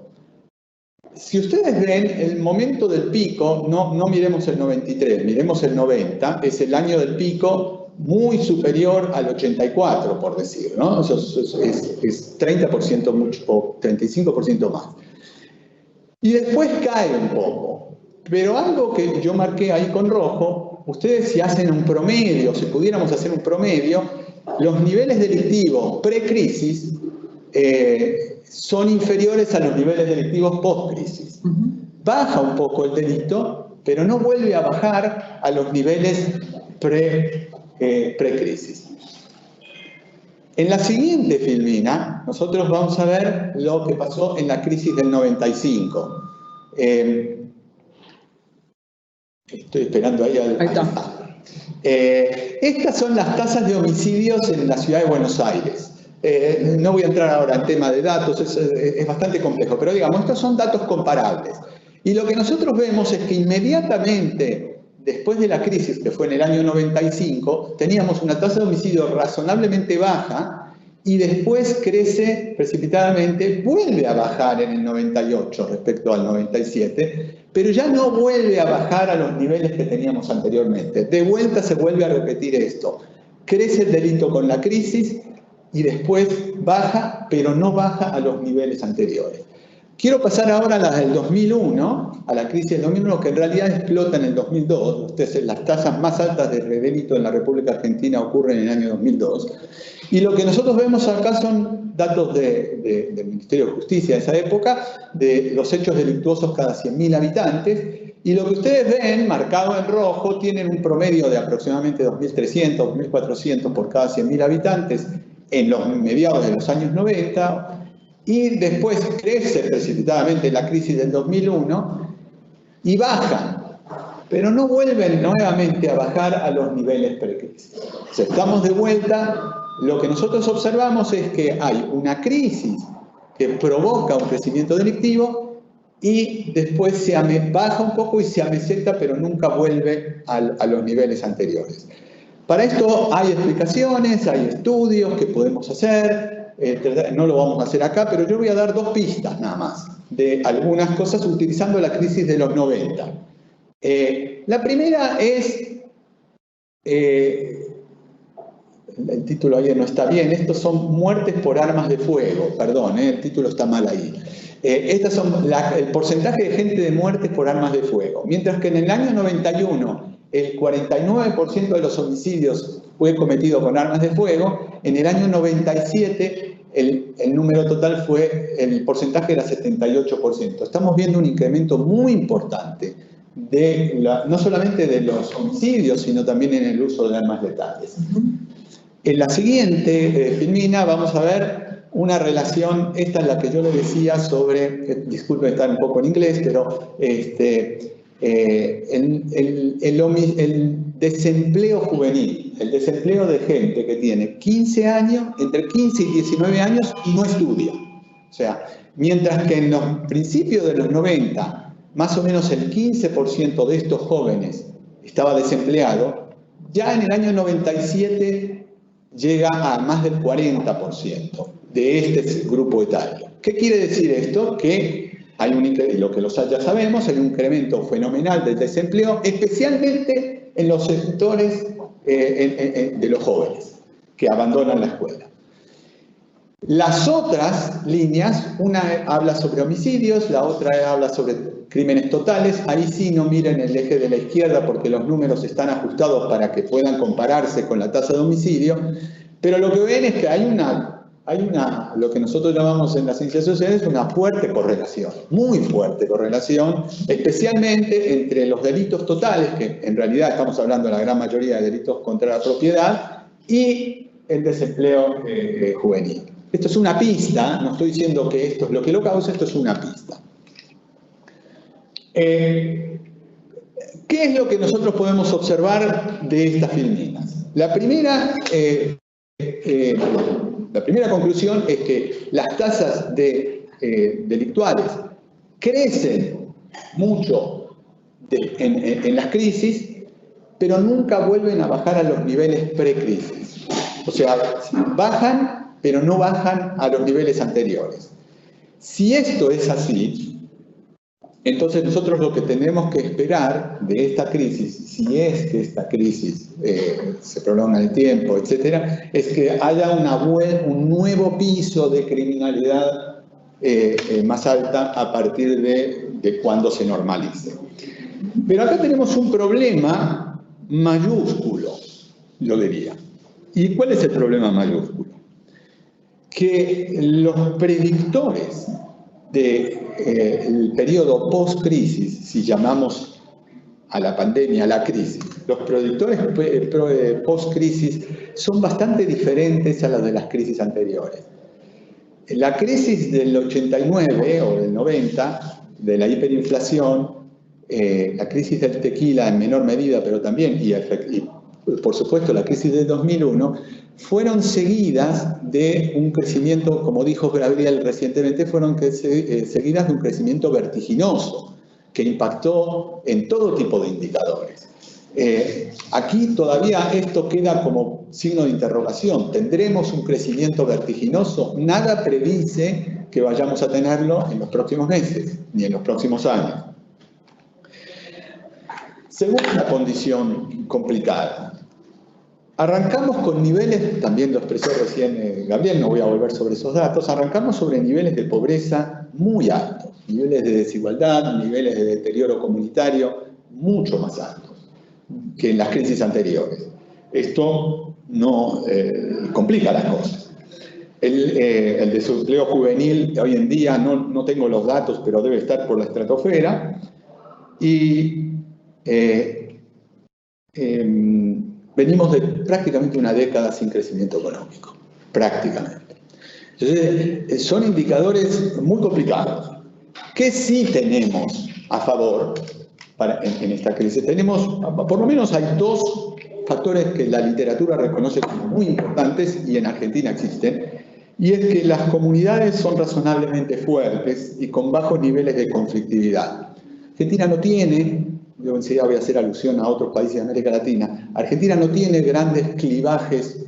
Si ustedes ven el momento del pico, no miremos el 93, miremos el 90, es el año del pico muy superior al 84, por decir, ¿no? Eso es 30% mucho, o 35% más. Y después cae un poco. Pero algo que yo marqué ahí con rojo, ustedes si hacen un promedio, si pudiéramos hacer un promedio, los niveles delictivos pre-crisis son inferiores a los niveles delictivos post-crisis. Baja un poco el delito, pero no vuelve a bajar a los niveles pre-crisis. En la siguiente filmina, nosotros vamos a ver lo que pasó en la crisis del 95. Estoy esperando ahí al... Ahí está. Estas son las tasas de homicidios en la ciudad de Buenos Aires. No voy a entrar ahora en tema de datos, es bastante complejo, pero digamos, estos son datos comparables. Y lo que nosotros vemos es que inmediatamente después de la crisis, que fue en el año 95, teníamos una tasa de homicidio razonablemente baja y después crece precipitadamente, vuelve a bajar en el 98 respecto al 97, pero ya no vuelve a bajar a los niveles que teníamos anteriormente. De vuelta se vuelve a repetir esto. Crece el delito con la crisis y después baja, pero no baja a los niveles anteriores. Quiero pasar ahora a la del 2001, a la crisis del 2001, que en realidad explota en el 2002. Ustedes, las tasas más altas de delito en la República Argentina ocurren en el año 2002. Y lo que nosotros vemos acá son datos del Ministerio de Justicia de esa época, de los hechos delictuosos cada 100.000 habitantes. Y lo que ustedes ven, marcado en rojo, tienen un promedio de aproximadamente 2.300, 2.400 por cada 100.000 habitantes en los mediados de los años 90. Y después crece precipitadamente la crisis del 2001 y bajan, pero no vuelven nuevamente a bajar a los niveles precrisis. O sea, estamos de vuelta. Lo que nosotros observamos es que hay una crisis que provoca un crecimiento delictivo y después se baja un poco y se ameseta, pero nunca vuelve a los niveles anteriores. Para esto hay explicaciones, hay estudios que podemos hacer. No lo vamos a hacer acá, pero yo voy a dar dos pistas nada más de algunas cosas utilizando la crisis de los 90. La primera es, el título ahí no está bien, estos son muertes por armas de fuego, perdón, el título está mal ahí. Estas son el porcentaje de gente de muertes por armas de fuego, mientras que en el año 91 el 49% de los homicidios fue cometido con armas de fuego, en el año 97 el número total el porcentaje era 78%. Estamos viendo un incremento muy importante, no solamente de los homicidios, sino también en el uso de armas letales. En la siguiente filmina vamos a ver una relación, esta es la que yo le decía sobre, disculpen estar un poco en inglés, pero el desempleo juvenil, el desempleo de gente que tiene 15 años, entre 15 y 19 años y no estudia. O sea, mientras que en los principios de los 90, más o menos el 15% de estos jóvenes estaba desempleado, ya en el año 97 llega a más del 40% de este grupo etario. ¿Qué quiere decir esto? Que hay lo que ya sabemos, hay un incremento fenomenal del desempleo, especialmente en los sectores de los jóvenes que abandonan la escuela. Las otras líneas, una habla sobre homicidios, la otra habla sobre crímenes totales. Ahí sí no miren el eje de la izquierda porque los números están ajustados para que puedan compararse con la tasa de homicidio. Pero lo que ven es que hay lo que nosotros llamamos en las ciencias sociales, una fuerte correlación, muy fuerte correlación, especialmente entre los delitos totales, que en realidad estamos hablando de la gran mayoría de delitos contra la propiedad, y el desempleo juvenil. Esto es una pista, no estoy diciendo que esto es lo que lo causa, esto es una pista. ¿Qué es lo que nosotros podemos observar de estas filminas? La primera conclusión es que las tasas delictuales crecen mucho en las crisis, pero nunca vuelven a bajar a los niveles pre-crisis. O sea, bajan, pero no bajan a los niveles anteriores. Si esto es así, entonces nosotros lo que tenemos que esperar de esta crisis, si es que esta crisis se prolonga en el tiempo, etcétera, es que haya un nuevo piso de criminalidad más alta a partir de cuando se normalice. Pero acá tenemos un problema mayúsculo, yo diría. ¿Y cuál es el problema mayúsculo? Que los predictores del periodo post-crisis, si llamamos a la pandemia la crisis, los predictores post-crisis son bastante diferentes a los de las crisis anteriores. La crisis del 89 o del 90, de la hiperinflación, la crisis del tequila en menor medida, pero también, y por supuesto la crisis del 2001, fueron seguidas de un crecimiento, como dijo Gabriel recientemente, fueron seguidas de un crecimiento vertiginoso que impactó en todo tipo de indicadores. Aquí todavía esto queda como signo de interrogación. ¿Tendremos un crecimiento vertiginoso? Nada predice que vayamos a tenerlo en los próximos meses, ni en los próximos años. Segunda condición complicada. Arrancamos con niveles, también lo expresó recién Gabriel, no voy a volver sobre esos datos, arrancamos sobre niveles de pobreza muy altos, niveles de desigualdad, niveles de deterioro comunitario mucho más altos que en las crisis anteriores. Esto no complica las cosas. El desempleo juvenil hoy en día, no tengo los datos, pero debe estar por la estratosfera, y venimos de prácticamente una década sin crecimiento económico, prácticamente. Entonces, son indicadores muy complicados. ¿Qué sí tenemos a favor en esta crisis? Tenemos, por lo menos hay dos factores que la literatura reconoce como muy importantes y en Argentina existen, y es que las comunidades son razonablemente fuertes y con bajos niveles de conflictividad. Argentina no tiene, yo enseguida voy a hacer alusión a otros países de América Latina, Argentina no tiene grandes clivajes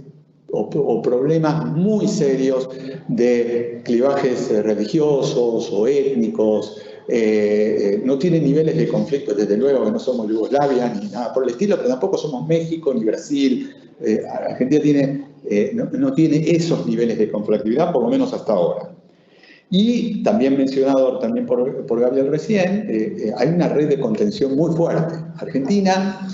o problemas muy serios de clivajes religiosos o étnicos, no tiene niveles de conflicto, desde luego que no somos Yugoslavia ni nada por el estilo, pero tampoco somos México ni Brasil. Argentina no tiene esos niveles de conflictividad, por lo menos hasta ahora. Y también mencionado también por Gabriel recién, hay una red de contención muy fuerte. Argentina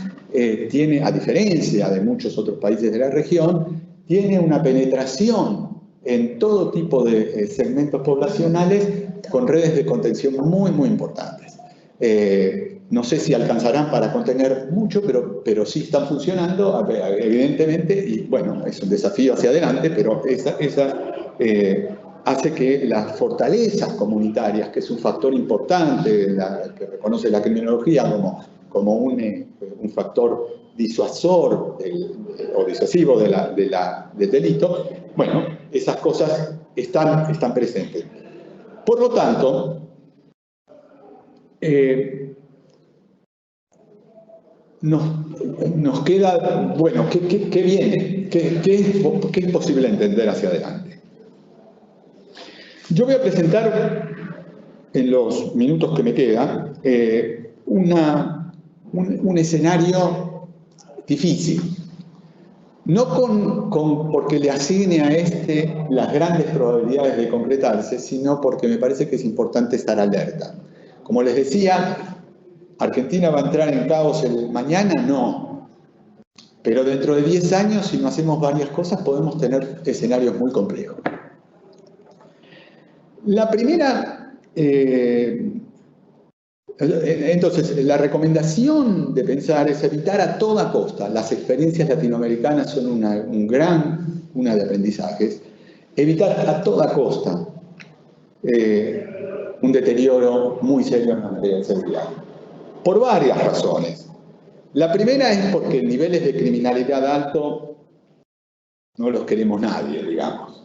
tiene, a diferencia de muchos otros países de la región, tiene una penetración en todo tipo de segmentos poblacionales con redes de contención muy, muy importantes. No sé si alcanzarán para contener mucho, pero sí están funcionando, evidentemente, y bueno, es un desafío hacia adelante, pero hace que las fortalezas comunitarias, que es un factor importante, que reconoce la criminología como un factor disuasor o disuasivo del delito, bueno, esas cosas están presentes. Por lo tanto, nos queda, bueno, ¿qué viene? ¿Qué es posible entender hacia adelante? Yo voy a presentar, en los minutos que me quedan, un escenario difícil, no porque le asigne a este las grandes probabilidades de concretarse, sino porque me parece que es importante estar alerta. Como les decía, ¿Argentina va a entrar en caos el mañana? No. Pero dentro de 10 años, si no hacemos varias cosas, podemos tener escenarios muy complejos. La primera, entonces, la recomendación de pensar es evitar a toda costa. Las experiencias latinoamericanas son una de aprendizajes. Evitar a toda costa un deterioro muy serio en la materia de seguridad. Por varias razones. La primera es porque niveles de criminalidad alto no los queremos nadie, digamos.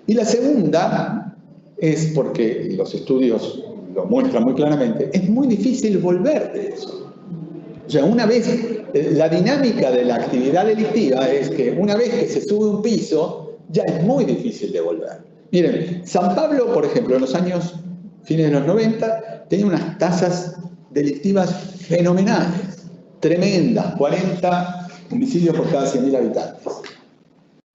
Y la segunda es porque, los estudios lo muestran muy claramente, es muy difícil volver de eso. O sea, una vez, la dinámica de la actividad delictiva es que una vez que se sube un piso, ya es muy difícil de volver. Miren, San Pablo, por ejemplo, en los años fines de los 90, tenía unas tasas delictivas fenomenales, tremendas, 40 homicidios por cada 100.000 habitantes.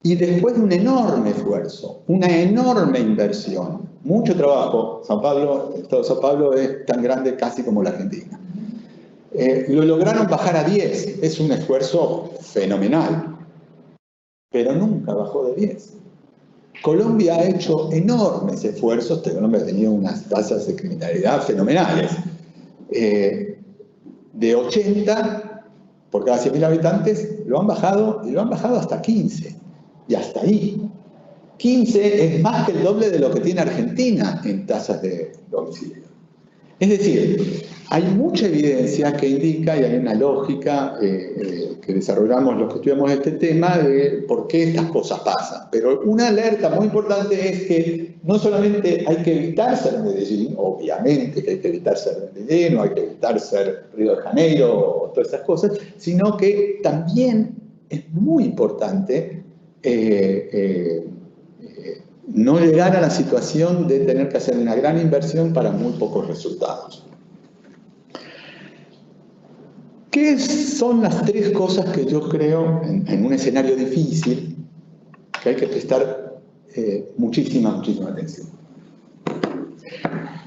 Y después de un enorme esfuerzo, una enorme inversión, mucho trabajo, el estado de San Pablo es tan grande casi como la Argentina. Lo lograron bajar a 10, es un esfuerzo fenomenal, pero nunca bajó de 10. Colombia ha hecho enormes esfuerzos, Colombia ha tenido unas tasas de criminalidad fenomenales, de 80 por cada 100.000 habitantes, lo han bajado y lo han bajado hasta 15. Y hasta ahí. 15 es más que el doble de lo que tiene Argentina en tasas de homicidio. Es decir, hay mucha evidencia que indica, y hay una lógica que desarrollamos los que estudiamos este tema, de por qué estas cosas pasan. Pero una alerta muy importante es que no solamente hay que evitar ser Medellín, obviamente que hay que evitar ser Medellín, no hay que evitar ser Río de Janeiro, o todas esas cosas, sino que también es muy importante no llegar a la situación de tener que hacer una gran inversión para muy pocos resultados. ¿Qué son las tres cosas que yo creo en un escenario difícil que hay que prestar muchísima atención?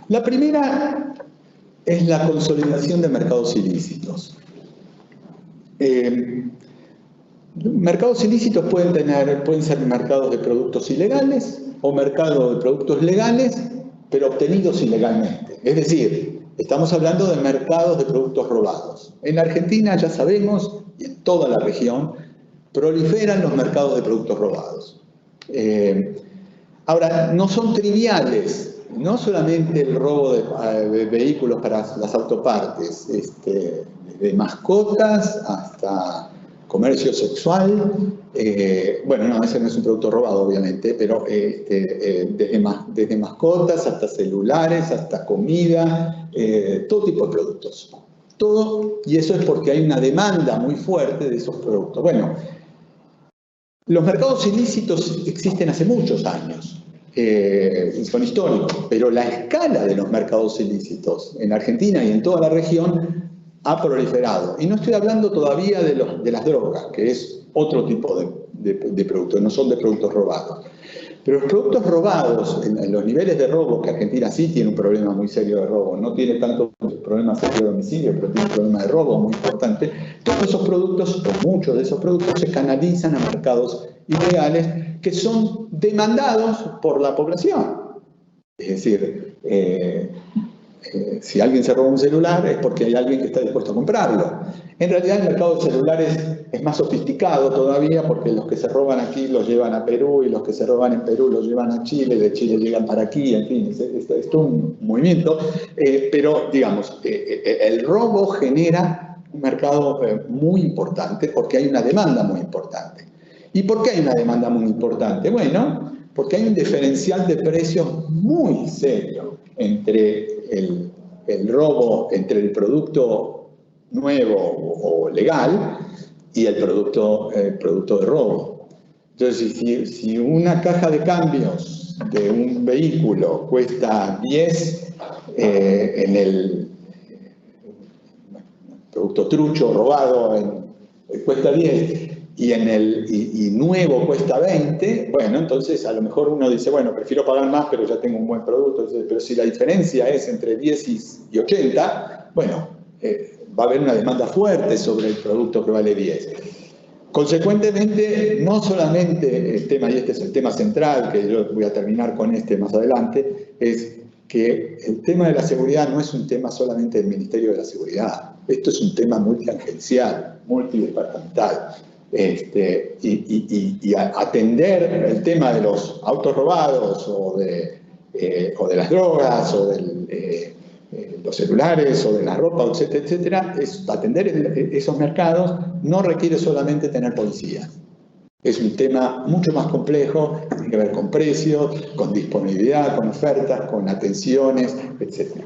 La primera es la consolidación de mercados ilícitos. Mercados ilícitos pueden ser mercados de productos ilegales o mercados de productos legales, pero obtenidos ilegalmente. Es decir, estamos hablando de mercados de productos robados. En Argentina, ya sabemos, y en toda la región, proliferan los mercados de productos robados. Ahora, no son triviales, no solamente el robo de vehículos para las autopartes, de mascotas hasta comercio sexual, bueno, no, ese no es un producto robado, obviamente, pero desde mascotas hasta celulares, hasta comida, todo tipo de productos. Todo, y eso es porque hay una demanda muy fuerte de esos productos. Bueno, los mercados ilícitos existen hace muchos años, son históricos, pero la escala de los mercados ilícitos en Argentina y en toda la región ha proliferado. Y no estoy hablando todavía de las drogas, que es otro tipo de productos, no son de productos robados. Pero los productos robados, en los niveles de robo, que Argentina sí tiene un problema muy serio de robo, no tiene tanto problema serio de homicidio, pero tiene un problema de robo muy importante, todos esos productos, o muchos de esos productos, se canalizan a mercados ilegales que son demandados por la población. Es decir, si alguien se roba un celular es porque hay alguien que está dispuesto a comprarlo. En realidad el mercado de celulares es más sofisticado todavía porque los que se roban aquí los llevan a Perú y los que se roban en Perú los llevan a Chile, de Chile llegan para aquí, en fin, es todo un movimiento. Pero, digamos, el robo genera un mercado muy importante porque hay una demanda muy importante. ¿Y por qué hay una demanda muy importante? Bueno, porque hay un diferencial de precios muy serio entre el robo, entre el producto nuevo o legal y el producto de robo. Entonces, si una caja de cambios de un vehículo cuesta 10 en el producto trucho robado cuesta 10, y nuevo cuesta 20, bueno, entonces a lo mejor uno dice, bueno, prefiero pagar más, pero ya tengo un buen producto. Pero si la diferencia es entre 10 y 80, bueno, va a haber una demanda fuerte sobre el producto que vale 10. Consecuentemente, no solamente el tema, y este es el tema central, que yo voy a terminar con este más adelante, es que el tema de la seguridad no es un tema solamente del Ministerio de la Seguridad. Esto es un tema multiagencial, multidepartamental. Y atender el tema de los autos robados o de las drogas o de los celulares o de la ropa, etcétera, etcétera, atender esos mercados no requiere solamente tener policías. Es un tema mucho más complejo, tiene que ver con precios, con disponibilidad, con ofertas, con atenciones, etcétera.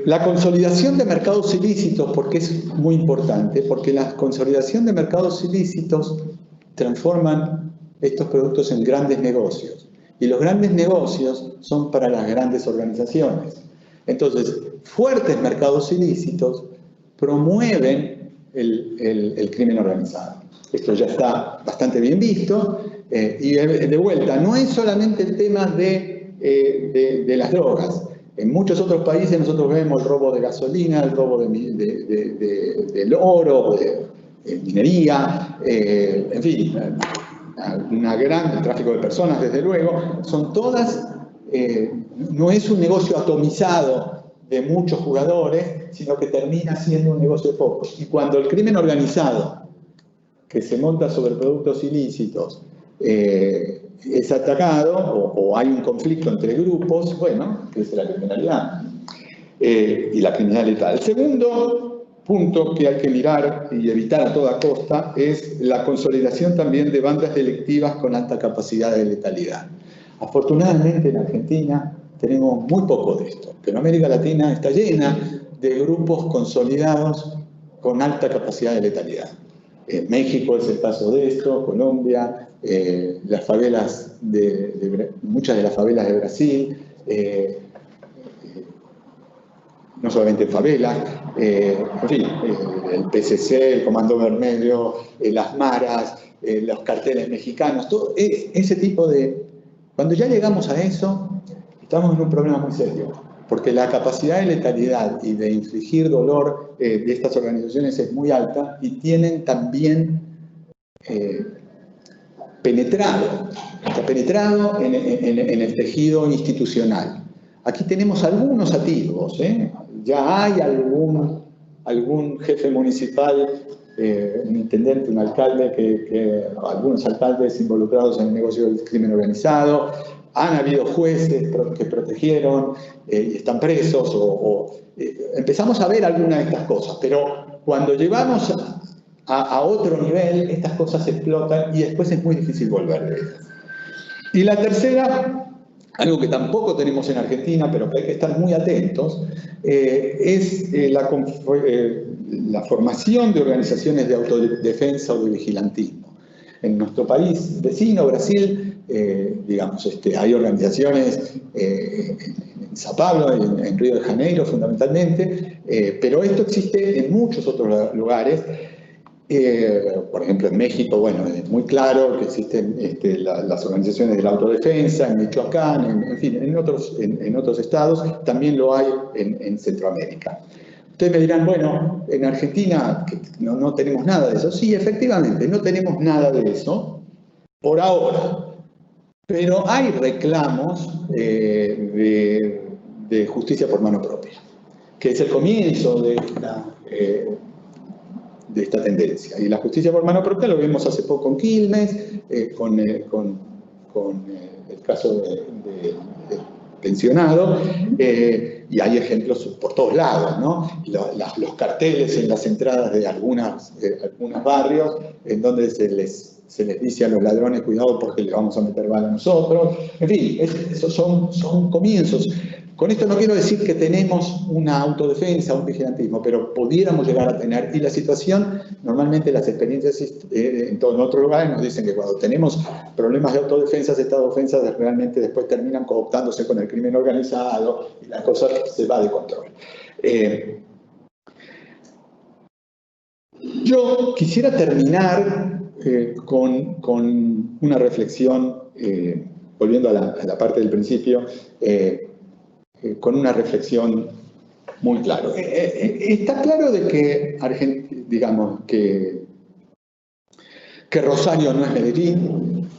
La consolidación de mercados ilícitos, porque es muy importante, porque la consolidación de mercados ilícitos transforman estos productos en grandes negocios. Y los grandes negocios son para las grandes organizaciones. Entonces, fuertes mercados ilícitos promueven el crimen organizado. Esto ya está bastante bien visto. Y de vuelta, no es solamente el tema de las drogas. En muchos otros países nosotros vemos el robo de gasolina, el robo del oro, de minería, en fin, el tráfico de personas, desde luego. Son todas, no es un negocio atomizado de muchos jugadores, sino que termina siendo un negocio de pocos. Y cuando el crimen organizado, que se monta sobre productos ilícitos, es atacado o hay un conflicto entre grupos, bueno, que es la criminalidad y la criminalidad. El segundo punto que hay que mirar y evitar a toda costa es la consolidación también de bandas delictivas con alta capacidad de letalidad. Afortunadamente en Argentina tenemos muy poco de esto, pero América Latina está llena de grupos consolidados con alta capacidad de letalidad. México es el caso de esto, Colombia, las favelas muchas de las favelas de Brasil, no solamente en favelas, en fin, el PCC, el Comando Vermelho, las maras, los carteles mexicanos, todo ese tipo de... Cuando ya llegamos a eso, estamos en un problema muy serio, porque la capacidad de letalidad y de infligir dolor de estas organizaciones es muy alta y tienen también penetrado en el tejido institucional. Aquí tenemos algunos atisbos, ya hay algún jefe municipal, un intendente, un alcalde, algunos alcaldes involucrados en el negocio del crimen organizado. Han habido jueces que protegieron y están presos, empezamos a ver algunas de estas cosas, pero cuando llevamos a otro nivel, estas cosas explotan y después es muy difícil volver de ellas. Y la tercera, algo que tampoco tenemos en Argentina, pero que hay que estar muy atentos, es la formación de organizaciones de autodefensa o de vigilantismo. En nuestro país vecino, Brasil, hay organizaciones en Sao Paulo, en Río de Janeiro fundamentalmente, pero esto existe en muchos otros lugares. Por ejemplo, en México, bueno, es muy claro que existen las organizaciones de la autodefensa, en Michoacán, en fin, en otros estados, también lo hay en Centroamérica. Ustedes me dirán, bueno, en Argentina no tenemos nada de eso. Sí, efectivamente, no tenemos nada de eso por ahora, pero hay reclamos de justicia por mano propia, que es el comienzo de esta tendencia. Y la justicia por mano propia lo vimos hace poco en Quilmes, con el caso del pensionado, y hay ejemplos por todos lados, ¿no? Los carteles en las entradas de algunos barrios, en donde se les dice a los ladrones, cuidado porque le vamos a meter bala a nosotros. En fin, esos son comienzos. Con esto no quiero decir que tenemos una autodefensa, un vigilantismo, pero pudiéramos llegar a tener. Y la situación, normalmente las experiencias en otros lugares nos dicen que cuando tenemos problemas de autodefensa, estas ofensas realmente después terminan cooptándose con el crimen organizado y la cosa se va de control. Yo quisiera terminar con una reflexión, volviendo a la parte del principio, con una reflexión muy clara. Está claro de que, digamos, que Rosario no es Medellín,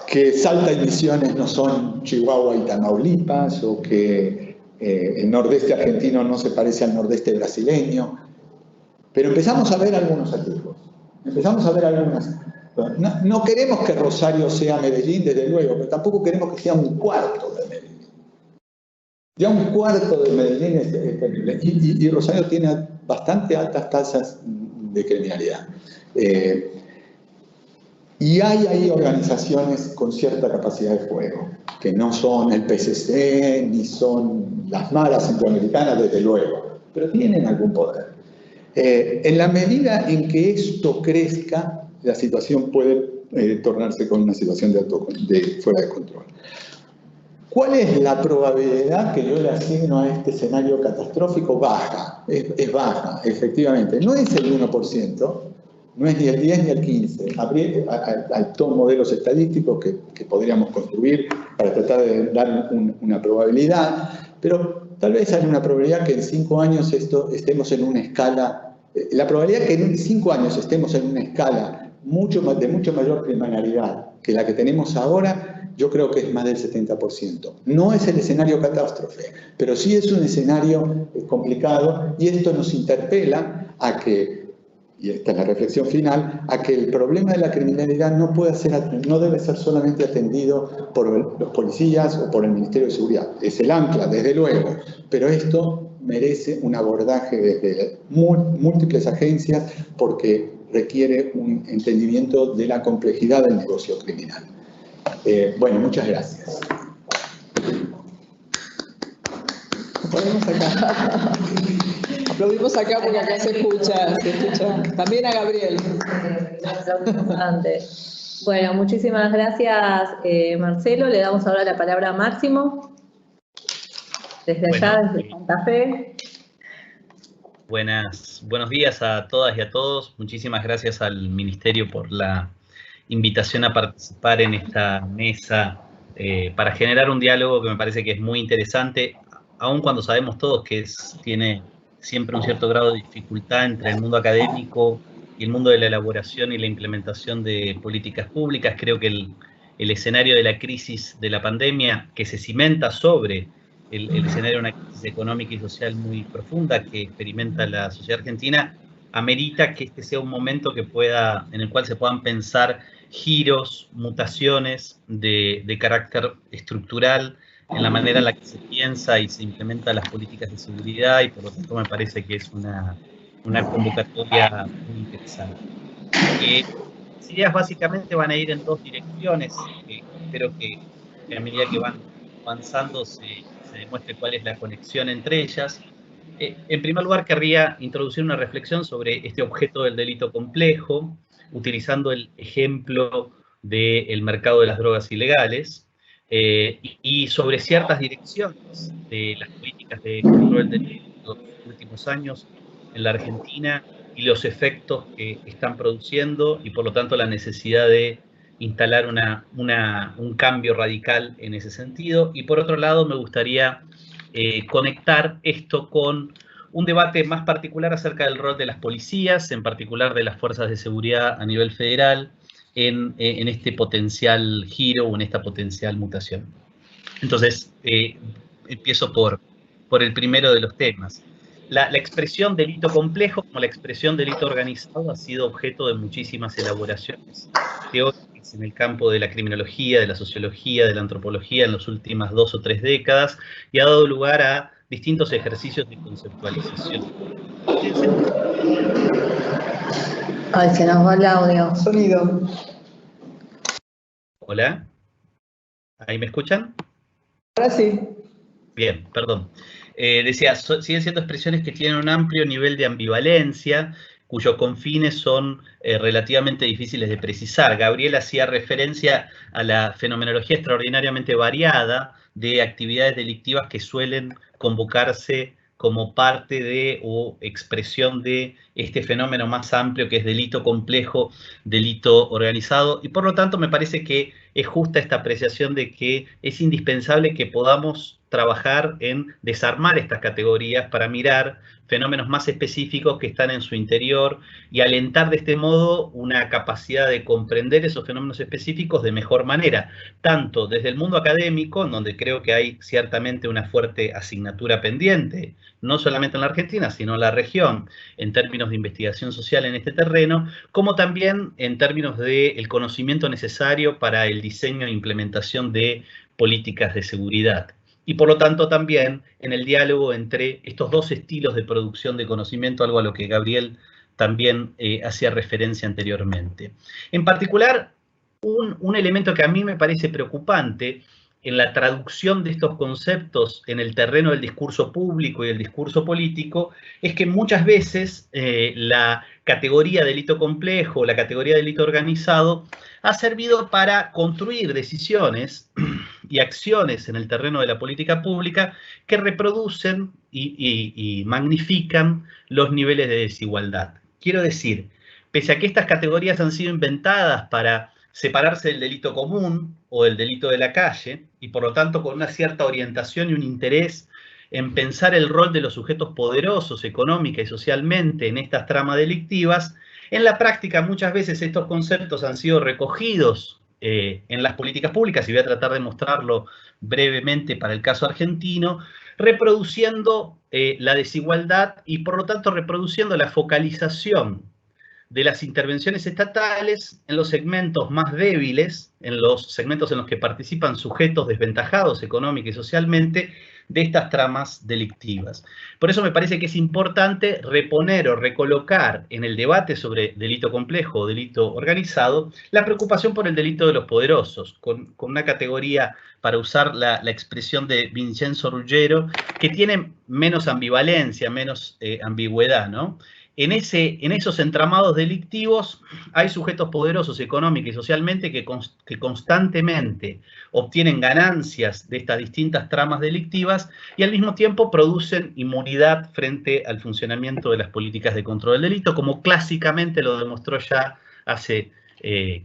que Salta y Misiones no son Chihuahua y Tamaulipas, o que el nordeste argentino no se parece al nordeste brasileño, pero empezamos a ver algunos atisbos, empezamos a ver algunas. No queremos que Rosario sea Medellín, desde luego, pero tampoco queremos que sea un cuarto de Medellín. Ya un cuarto de Medellín es terrible. Y Rosario tiene bastante altas tasas de criminalidad. Y hay ahí organizaciones con cierta capacidad de fuego, que no son el PSC, ni son las maras centroamericanas, desde luego, pero tienen algún poder. En la medida en que esto crezca, la situación puede tornarse con una situación de fuera de control. ¿Cuál es la probabilidad que yo le asigno a este escenario catastrófico? Baja, es baja, efectivamente. No es el 1%, no es ni el 10 ni el 15. Hay todos modelos estadísticos que podríamos construir para tratar de dar una probabilidad, pero tal vez hay una probabilidad que en 5 años estemos en una escala, la probabilidad que en 5 años estemos en una escala de mucho mayor criminalidad que la que tenemos ahora, yo creo que es más del 70%. No es el escenario catástrofe, pero sí es un escenario complicado, y esto nos interpela a que, y esta es la reflexión final, a que el problema de la criminalidad no debe ser solamente atendido por los policías o por el Ministerio de Seguridad. Es el ancla, desde luego, pero esto merece un abordaje desde múltiples agencias, porque requiere un entendimiento de la complejidad del negocio criminal. Bueno, muchas gracias. Aplaudimos acá. Aplaudimos acá porque acá se escucha. También a Gabriel. Antes. Bueno, muchísimas gracias, Marcelo. Le damos ahora la palabra a Máximo. Desde allá, desde Santa Fe. Buenos días a todas y a todos. Muchísimas gracias al Ministerio por la invitación a participar en esta mesa para generar un diálogo que me parece que es muy interesante, aun cuando sabemos todos que tiene siempre un cierto grado de dificultad entre el mundo académico y el mundo de la elaboración y la implementación de políticas públicas. Creo que el escenario de la crisis de la pandemia, que se cimenta sobre el escenario de una crisis económica y social muy profunda que experimenta la sociedad argentina, amerita que este sea un momento en el cual se puedan pensar giros, mutaciones de carácter estructural en la manera en la que se piensa y se implementan las políticas de seguridad, y por lo tanto me parece que es una convocatoria muy interesante. Las ideas básicamente van a ir en dos direcciones, espero que a medida que van avanzando se demuestre cuál es la conexión entre ellas. En primer lugar, querría introducir una reflexión sobre este objeto del delito complejo, utilizando el ejemplo del mercado de las drogas ilegales, y sobre ciertas direcciones de las políticas de control del delito en los últimos años en la Argentina y los efectos que están produciendo, y por lo tanto la necesidad de instalar un cambio radical en ese sentido. Y por otro lado, me gustaría conectar esto con un debate más particular acerca del rol de las policías, en particular de las fuerzas de seguridad a nivel federal, en este potencial giro o en esta potencial mutación. Entonces, empiezo por el primero de los temas. La expresión delito complejo, como la expresión delito organizado, ha sido objeto de muchísimas elaboraciones teóricas en el campo de la criminología, de la sociología, de la antropología en las últimas 2 o 3 décadas, y ha dado lugar a distintos ejercicios de conceptualización. Ay, se nos va el audio. Sonido. Hola. ¿Ahí me escuchan? Ahora sí. Bien, perdón. Decía, siguen siendo expresiones que tienen un amplio nivel de ambivalencia, cuyos confines son relativamente difíciles de precisar. Gabriel hacía referencia a la fenomenología extraordinariamente variada de actividades delictivas que suelen convocarse como parte de o expresión de este fenómeno más amplio que es delito complejo, delito organizado, y por lo tanto me parece que es justa esta apreciación de que es indispensable que podamos trabajar en desarmar estas categorías para mirar fenómenos más específicos que están en su interior y alentar de este modo una capacidad de comprender esos fenómenos específicos de mejor manera, tanto desde el mundo académico, en donde creo que hay ciertamente una fuerte asignatura pendiente, no solamente en la Argentina, sino en la región, en términos de investigación social en este terreno, como también en términos del conocimiento necesario para el diseño e implementación de políticas de seguridad. Y por lo tanto también en el diálogo entre estos dos estilos de producción de conocimiento, algo a lo que Gabriel también hacía referencia anteriormente. En particular, un elemento que a mí me parece preocupante en la traducción de estos conceptos en el terreno del discurso público y el discurso político es que muchas veces la categoría delito complejo, la categoría delito organizado, ha servido para construir decisiones y acciones en el terreno de la política pública que reproducen y magnifican los niveles de desigualdad. Quiero decir, pese a que estas categorías han sido inventadas para separarse del delito común o del delito de la calle, y por lo tanto con una cierta orientación y un interés en pensar el rol de los sujetos poderosos económica y socialmente en estas tramas delictivas, en la práctica muchas veces estos conceptos han sido recogidos en las políticas públicas, y voy a tratar de mostrarlo brevemente para el caso argentino, reproduciendo la desigualdad y por lo tanto reproduciendo la focalización de las intervenciones estatales en los segmentos más débiles, en los segmentos en los que participan sujetos desventajados económica y socialmente de estas tramas delictivas. Por eso me parece que es importante reponer o recolocar en el debate sobre delito complejo o delito organizado la preocupación por el delito de los poderosos, con una categoría, para usar la expresión de Vincenzo Ruggiero, que tiene menos ambivalencia, menos ambigüedad, ¿no? En esos entramados delictivos hay sujetos poderosos económica y socialmente que constantemente obtienen ganancias de estas distintas tramas delictivas y al mismo tiempo producen inmunidad frente al funcionamiento de las políticas de control del delito, como clásicamente lo demostró ya hace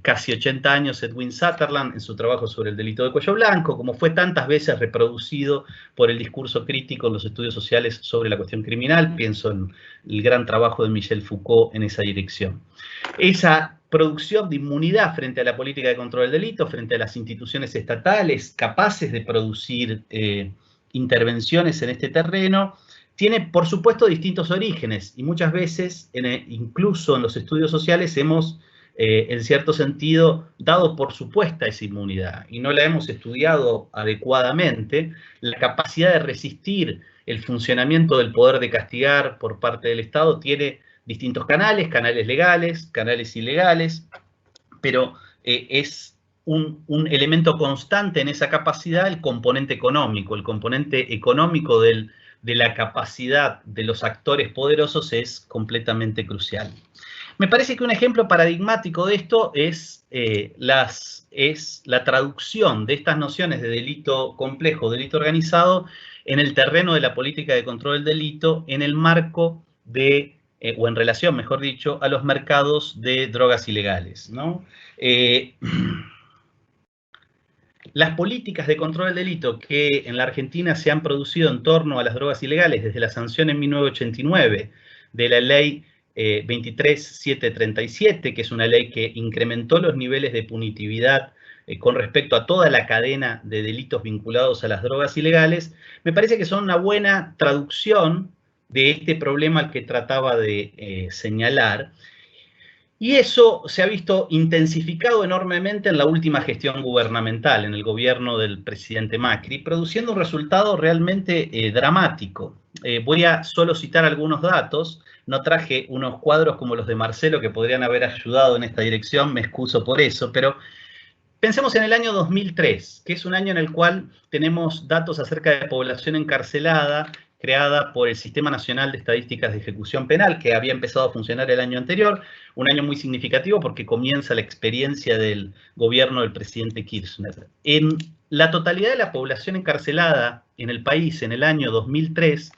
casi 80 años Edwin Sutherland en su trabajo sobre el delito de cuello blanco, como fue tantas veces reproducido por el discurso crítico en los estudios sociales sobre la cuestión criminal. Pienso en el gran trabajo de Michel Foucault en esa dirección. Esa producción de inmunidad frente a la política de control del delito, frente a las instituciones estatales capaces de producir intervenciones en este terreno, tiene, por supuesto, distintos orígenes, y muchas veces, incluso en los estudios sociales, hemos en cierto sentido, dado por supuesta esa inmunidad y no la hemos estudiado adecuadamente, la capacidad de resistir el funcionamiento del poder de castigar por parte del Estado tiene distintos canales, canales legales, canales ilegales, pero es un elemento constante en esa capacidad el componente económico. El componente económico de la capacidad de los actores poderosos es completamente crucial. Me parece que un ejemplo paradigmático de esto es la traducción de estas nociones de delito complejo, delito organizado, en el terreno de la política de control del delito, en el marco de, o en relación, mejor dicho, a los mercados de drogas ilegales, ¿no? Las políticas de control del delito que en la Argentina se han producido en torno a las drogas ilegales desde la sanción en 1989 de la ley 23737, que es una ley que incrementó los niveles de punitividad con respecto a toda la cadena de delitos vinculados a las drogas ilegales, me parece que son una buena traducción de este problema al que trataba de señalar. Y eso se ha visto intensificado enormemente en la última gestión gubernamental, en el gobierno del presidente Macri, produciendo un resultado realmente dramático. Voy a solo citar algunos datos. No traje unos cuadros como los de Marcelo que podrían haber ayudado en esta dirección, me excuso por eso, pero pensemos en el año 2003, que es un año en el cual tenemos datos acerca de población encarcelada, creada por el Sistema Nacional de Estadísticas de Ejecución Penal, que había empezado a funcionar el año anterior, un año muy significativo porque comienza la experiencia del gobierno del presidente Kirchner. En la totalidad de la población encarcelada en el país en el año 2003,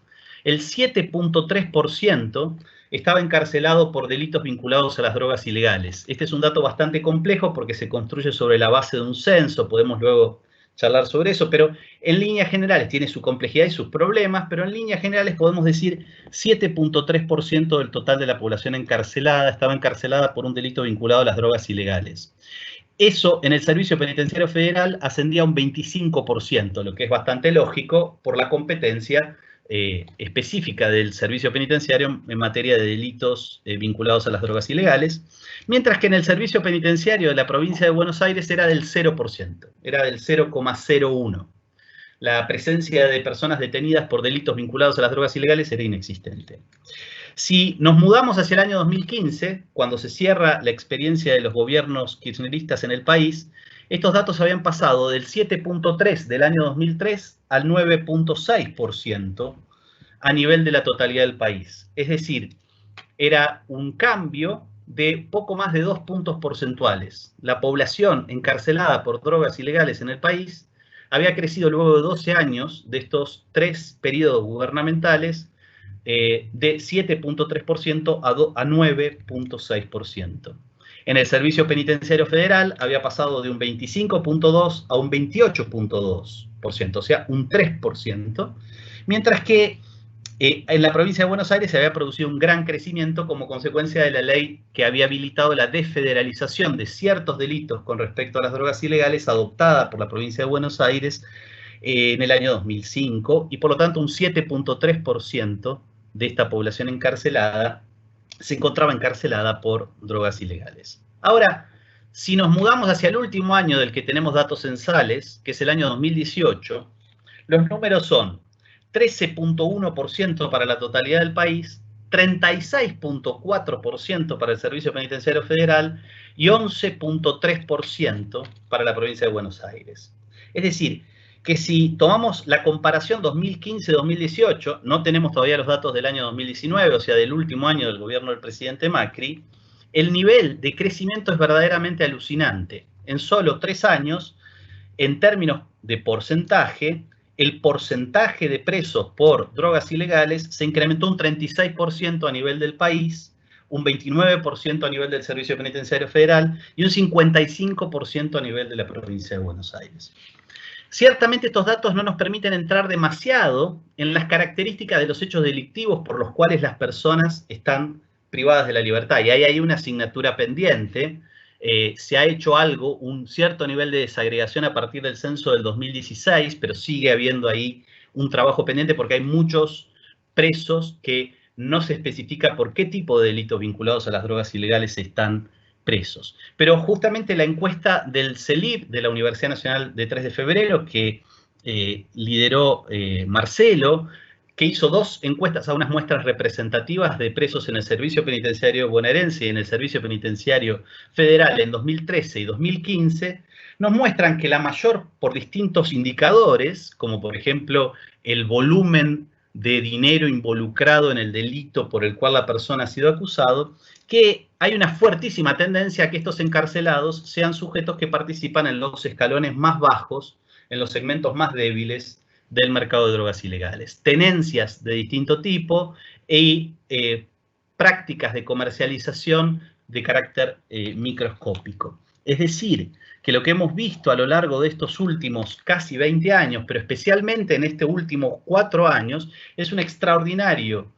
el 7.3% estaba encarcelado por delitos vinculados a las drogas ilegales. Este es un dato bastante complejo porque se construye sobre la base de un censo, podemos luego charlar sobre eso, pero en líneas generales tiene su complejidad y sus problemas, pero en líneas generales podemos decir 7.3% del total de la población encarcelada estaba encarcelada por un delito vinculado a las drogas ilegales. Eso en el Servicio Penitenciario Federal ascendía a un 25%, lo que es bastante lógico por la competencia específica del Servicio Penitenciario en materia de delitos vinculados a las drogas ilegales, mientras que en el Servicio Penitenciario de la provincia de Buenos Aires era del 0%, era del 0,01%. La presencia de personas detenidas por delitos vinculados a las drogas ilegales era inexistente. Si nos mudamos hacia el año 2015, cuando se cierra la experiencia de los gobiernos kirchneristas en el país, estos datos habían pasado del 7.3% del año 2003 al 9.6% a nivel de la totalidad del país. Es decir, era un cambio de poco más de 2 puntos porcentuales. La población encarcelada por drogas ilegales en el país había crecido luego de 12 años de estos 3 periodos gubernamentales de 7.3% a 9.6%. En el Servicio Penitenciario Federal había pasado de un 25.2% a un 28.2%, o sea, un 3%, mientras que en la provincia de Buenos Aires se había producido un gran crecimiento como consecuencia de la ley que había habilitado la desfederalización de ciertos delitos con respecto a las drogas ilegales adoptada por la provincia de Buenos Aires en el año 2005, y por lo tanto un 7.3% de esta población encarcelada se encontraba encarcelada por drogas ilegales. Ahora, si nos mudamos hacia el último año del que tenemos datos censales, que es el año 2018, los números son 13.1% para la totalidad del país, 36.4% para el Servicio Penitenciario Federal y 11.3% para la provincia de Buenos Aires. Es decir, que si tomamos la comparación 2015-2018, no tenemos todavía los datos del año 2019, o sea, del último año del gobierno del presidente Macri, el nivel de crecimiento es verdaderamente alucinante. En solo 3 años, en términos de porcentaje, el porcentaje de presos por drogas ilegales se incrementó un 36% a nivel del país, un 29% a nivel del Servicio Penitenciario Federal y un 55% a nivel de la provincia de Buenos Aires. Ciertamente estos datos no nos permiten entrar demasiado en las características de los hechos delictivos por los cuales las personas están privadas de la libertad. Y ahí hay una asignatura pendiente. Se ha hecho algo, un cierto nivel de desagregación a partir del censo del 2016, pero sigue habiendo ahí un trabajo pendiente porque hay muchos presos que no se especifica por qué tipo de delitos vinculados a las drogas ilegales están presos. Pero justamente la encuesta del CELIP, de la Universidad Nacional de 3 de Febrero, que lideró Marcelo, que hizo 2 encuestas a unas muestras representativas de presos en el Servicio Penitenciario Bonaerense y en el Servicio Penitenciario Federal en 2013 y 2015, nos muestran que la mayor, por distintos indicadores, como por ejemplo el volumen de dinero involucrado en el delito por el cual la persona ha sido acusado, que hay una fuertísima tendencia a que estos encarcelados sean sujetos que participan en los escalones más bajos, en los segmentos más débiles del mercado de drogas ilegales. Tenencias de distinto tipo y prácticas de comercialización de carácter microscópico. Es decir, que lo que hemos visto a lo largo de estos últimos casi 20 años, pero especialmente en este último 4 años, es un extraordinario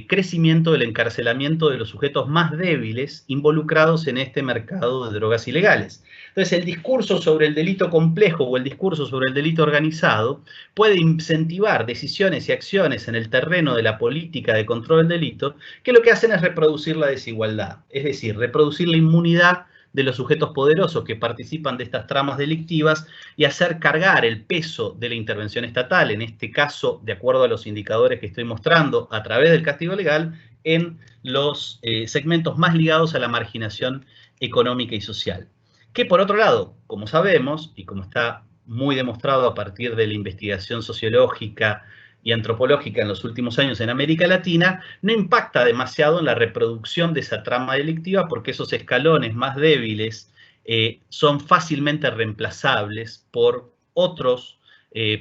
crecimiento del encarcelamiento de los sujetos más débiles involucrados en este mercado de drogas ilegales. Entonces, el discurso sobre el delito complejo o el discurso sobre el delito organizado puede incentivar decisiones y acciones en el terreno de la política de control del delito que lo que hacen es reproducir la desigualdad, es decir, reproducir la inmunidad de los sujetos poderosos que participan de estas tramas delictivas y hacer cargar el peso de la intervención estatal, en este caso, de acuerdo a los indicadores que estoy mostrando, a través del castigo legal, en los segmentos más ligados a la marginación económica y social. Que por otro lado, como sabemos, y como está muy demostrado a partir de la investigación sociológica y antropológica en los últimos años en América Latina, no impacta demasiado en la reproducción de esa trama delictiva porque esos escalones más débiles son fácilmente reemplazables por otros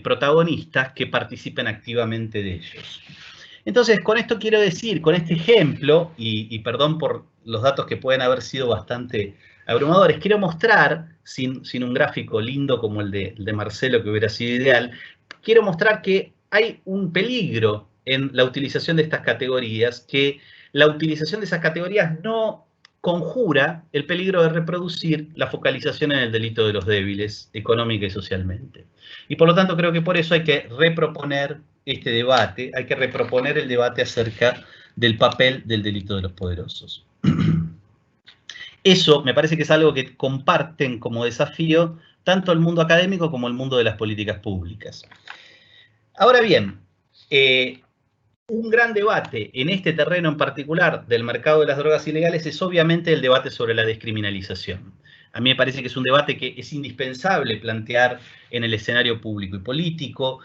protagonistas que participen activamente de ellos. Entonces, con esto quiero decir, con este ejemplo, y perdón por los datos que pueden haber sido bastante abrumadores, quiero mostrar, sin un gráfico lindo como el de Marcelo, que hubiera sido ideal, quiero mostrar que hay un peligro en la utilización de estas categorías, que la utilización de esas categorías no conjura el peligro de reproducir la focalización en el delito de los débiles, económica y socialmente. Y por lo tanto creo que por eso hay que reproponer este debate, hay que reproponer el debate acerca del papel del delito de los poderosos. Eso me parece que es algo que comparten como desafío tanto el mundo académico como el mundo de las políticas públicas. Ahora bien, un gran debate en este terreno en particular del mercado de las drogas ilegales es obviamente el debate sobre la descriminalización. A mí me parece que es un debate que es indispensable plantear en el escenario público y político.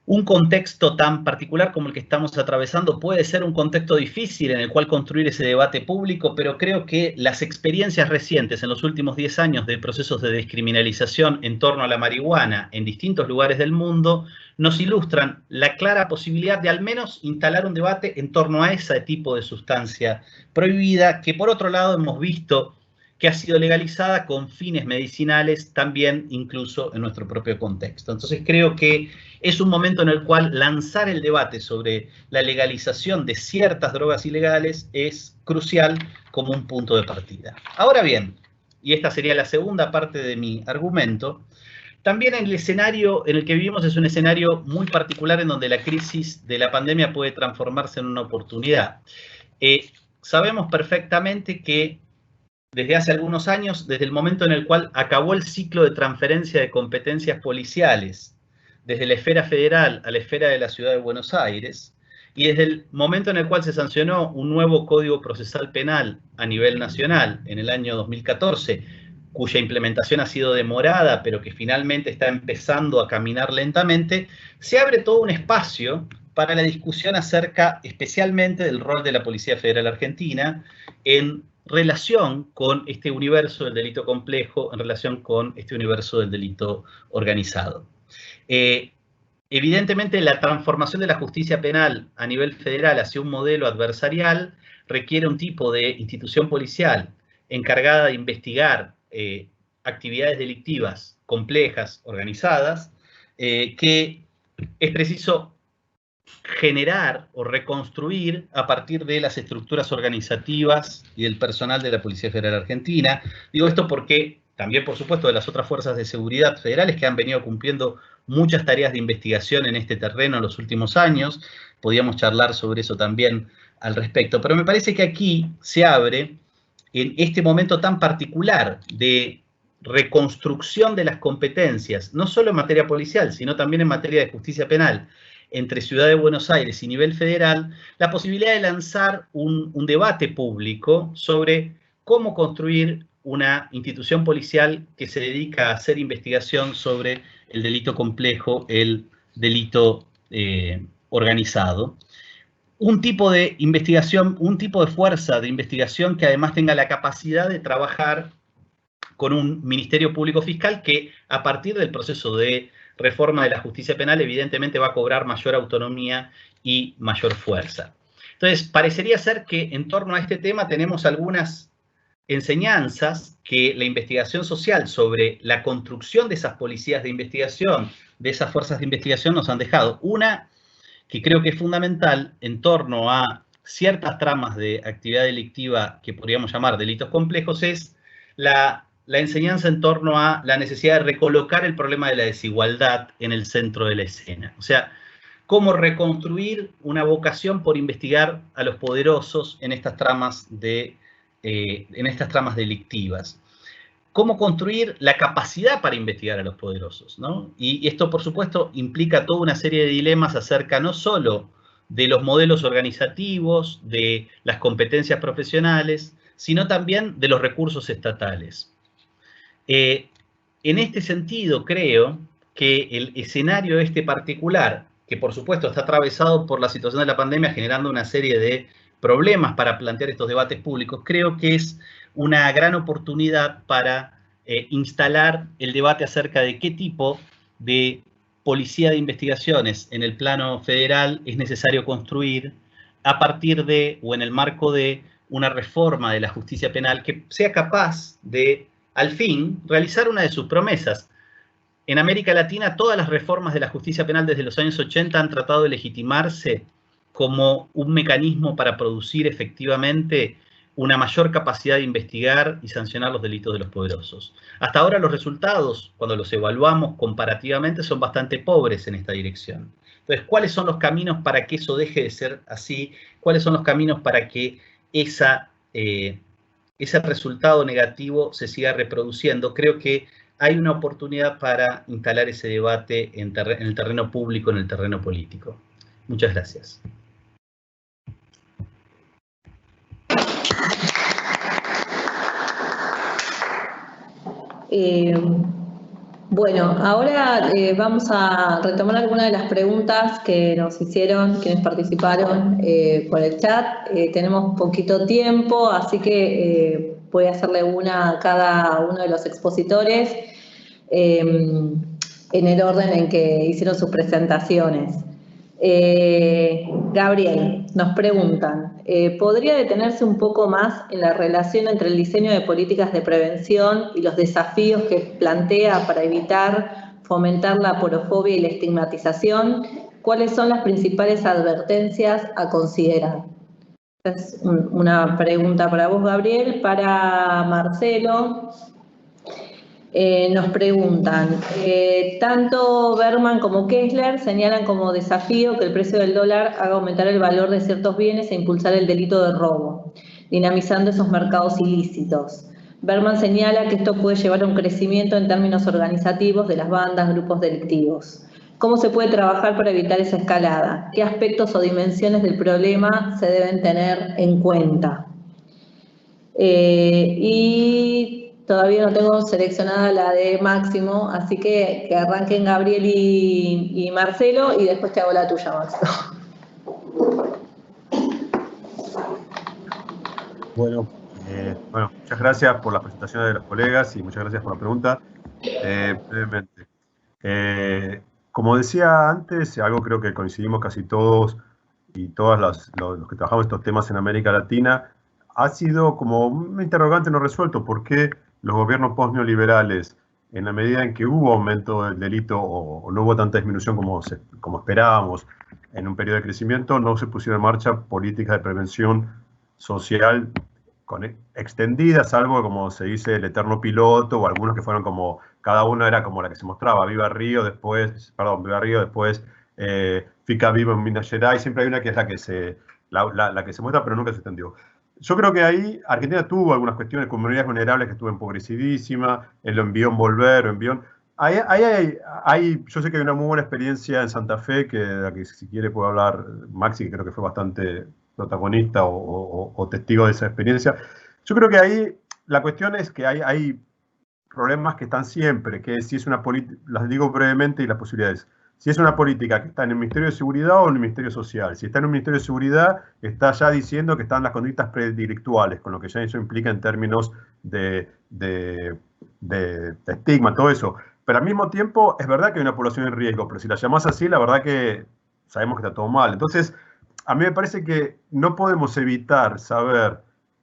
Un contexto tan particular como el que estamos atravesando puede ser un contexto difícil en el cual construir ese debate público, pero creo que las experiencias recientes en los últimos 10 años de procesos de descriminalización en torno a la marihuana en distintos lugares del mundo nos ilustran la clara posibilidad de al menos instalar un debate en torno a ese tipo de sustancia prohibida, que por otro lado hemos visto que ha sido legalizada con fines medicinales también incluso en nuestro propio contexto. Entonces creo que es un momento en el cual lanzar el debate sobre la legalización de ciertas drogas ilegales es crucial como un punto de partida. Ahora bien, y esta sería la segunda parte de mi argumento, también el escenario en el que vivimos es un escenario muy particular en donde la crisis de la pandemia puede transformarse en una oportunidad. Sabemos perfectamente que desde hace algunos años, desde el momento en el cual acabó el ciclo de transferencia de competencias policiales desde la esfera federal a la esfera de la Ciudad de Buenos Aires, y desde el momento en el cual se sancionó un nuevo Código Procesal Penal a nivel nacional en el año 2014, cuya implementación ha sido demorada, pero que finalmente está empezando a caminar lentamente, se abre todo un espacio para la discusión acerca especialmente del rol de la Policía Federal Argentina en relación con este universo del delito complejo, en relación con este universo del delito organizado. Evidentemente, la transformación de la justicia penal a nivel federal hacia un modelo adversarial requiere un tipo de institución policial encargada de investigar actividades delictivas complejas, organizadas, que es preciso generar o reconstruir a partir de las estructuras organizativas y del personal de la Policía Federal Argentina. Digo esto porque también, por supuesto, de las otras fuerzas de seguridad federales que han venido cumpliendo muchas tareas de investigación en este terreno en los últimos años. Podíamos charlar sobre eso también al respecto. Pero me parece que aquí se abre, en este momento tan particular de reconstrucción de las competencias, no solo en materia policial, sino también en materia de justicia penal, entre Ciudad de Buenos Aires y nivel federal, la posibilidad de lanzar un debate público sobre cómo construir una institución policial que se dedica a hacer investigación sobre el delito complejo, el delito organizado. Un tipo de investigación, un tipo de fuerza de investigación que además tenga la capacidad de trabajar con un Ministerio Público Fiscal que a partir del proceso de reforma de la justicia penal evidentemente va a cobrar mayor autonomía y mayor fuerza. Entonces, parecería ser que en torno a este tema tenemos algunas enseñanzas que la investigación social sobre la construcción de esas policías de investigación, de esas fuerzas de investigación nos han dejado. Una que creo que es fundamental en torno a ciertas tramas de actividad delictiva que podríamos llamar delitos complejos es la enseñanza en torno a la necesidad de recolocar el problema de la desigualdad en el centro de la escena. O sea, cómo reconstruir una vocación por investigar a los poderosos en estas tramas delictivas. Cómo construir la capacidad para investigar a los poderosos, ¿no? Y esto, por supuesto, implica toda una serie de dilemas acerca no solo de los modelos organizativos, de las competencias profesionales, sino también de los recursos estatales. En este sentido, creo que el escenario este particular, que por supuesto está atravesado por la situación de la pandemia, generando una serie de problemas para plantear estos debates públicos, creo que es una gran oportunidad para instalar el debate acerca de qué tipo de policía de investigaciones en el plano federal es necesario construir a partir de, o en el marco de, una reforma de la justicia penal que sea capaz de, al fin, realizar una de sus promesas. En América Latina, todas las reformas de la justicia penal desde los años 80 han tratado de legitimarse como un mecanismo para producir efectivamente una mayor capacidad de investigar y sancionar los delitos de los poderosos. Hasta ahora los resultados, cuando los evaluamos comparativamente, son bastante pobres en esta dirección. Entonces, ¿cuáles son los caminos para que eso deje de ser así? ¿Cuáles son los caminos para que ese resultado negativo se siga reproduciendo? Creo que hay una oportunidad para instalar ese debate en el terreno público, en el terreno político. Muchas gracias. Bueno, ahora vamos a retomar algunas de las preguntas que nos hicieron quienes participaron por el chat. Tenemos poquito tiempo, así que voy a hacerle una a cada uno de los expositores en el orden en que hicieron sus presentaciones. Gabriel, nos preguntan, ¿podría detenerse un poco más en la relación entre el diseño de políticas de prevención y los desafíos que plantea para evitar fomentar la aporofobia y la estigmatización? ¿Cuáles son las principales advertencias a considerar? Es una pregunta para vos, Gabriel. Para Marcelo, nos preguntan, tanto Berman como Kessler señalan como desafío que el precio del dólar haga aumentar el valor de ciertos bienes e impulsar el delito de robo, dinamizando esos mercados ilícitos. Berman señala que esto puede llevar a un crecimiento en términos organizativos de las bandas, grupos delictivos. ¿Cómo se puede trabajar para evitar esa escalada? ¿Qué aspectos o dimensiones del problema se deben tener en cuenta? Y todavía no tengo seleccionada la de Máximo, así que arranquen Gabriel y Marcelo y después te hago la tuya, Máximo. Bueno, muchas gracias por la presentación de los colegas y muchas gracias por la pregunta. Brevemente. Como decía antes, algo creo que coincidimos casi todos y todas los que trabajamos estos temas en América Latina, ha sido como un interrogante no resuelto. ¿Por qué los gobiernos post-neoliberales, en la medida en que hubo aumento del delito o no hubo tanta disminución como esperábamos en un periodo de crecimiento, no se pusieron en marcha políticas de prevención social extendidas, salvo como se dice el eterno piloto, o algunos que fueron como, cada uno era como la que se mostraba, Viva Río, después Fica Vivo en Minas Gerais, siempre hay una que es la que se muestra, pero nunca se extendió. Yo creo que ahí Argentina tuvo algunas cuestiones, comunidades vulnerables que estuvo empobrecidísima, el envión volver, o envión. Yo sé que hay una muy buena experiencia en Santa Fe, de la que si quiere puedo hablar Maxi, que creo que fue bastante protagonista o testigo de esa experiencia. Yo creo que ahí la cuestión es que hay problemas que están siempre, que si es una política, las digo brevemente y las posibilidades. Si es una política que está en el Ministerio de Seguridad o en el Ministerio Social. Si está en el Ministerio de Seguridad, está ya diciendo que están las conductas predilectuales, con lo que ya eso implica en términos de estigma, todo eso. Pero al mismo tiempo, es verdad que hay una población en riesgo, pero si la llamás así, la verdad que sabemos que está todo mal. Entonces, a mí me parece que no podemos evitar saber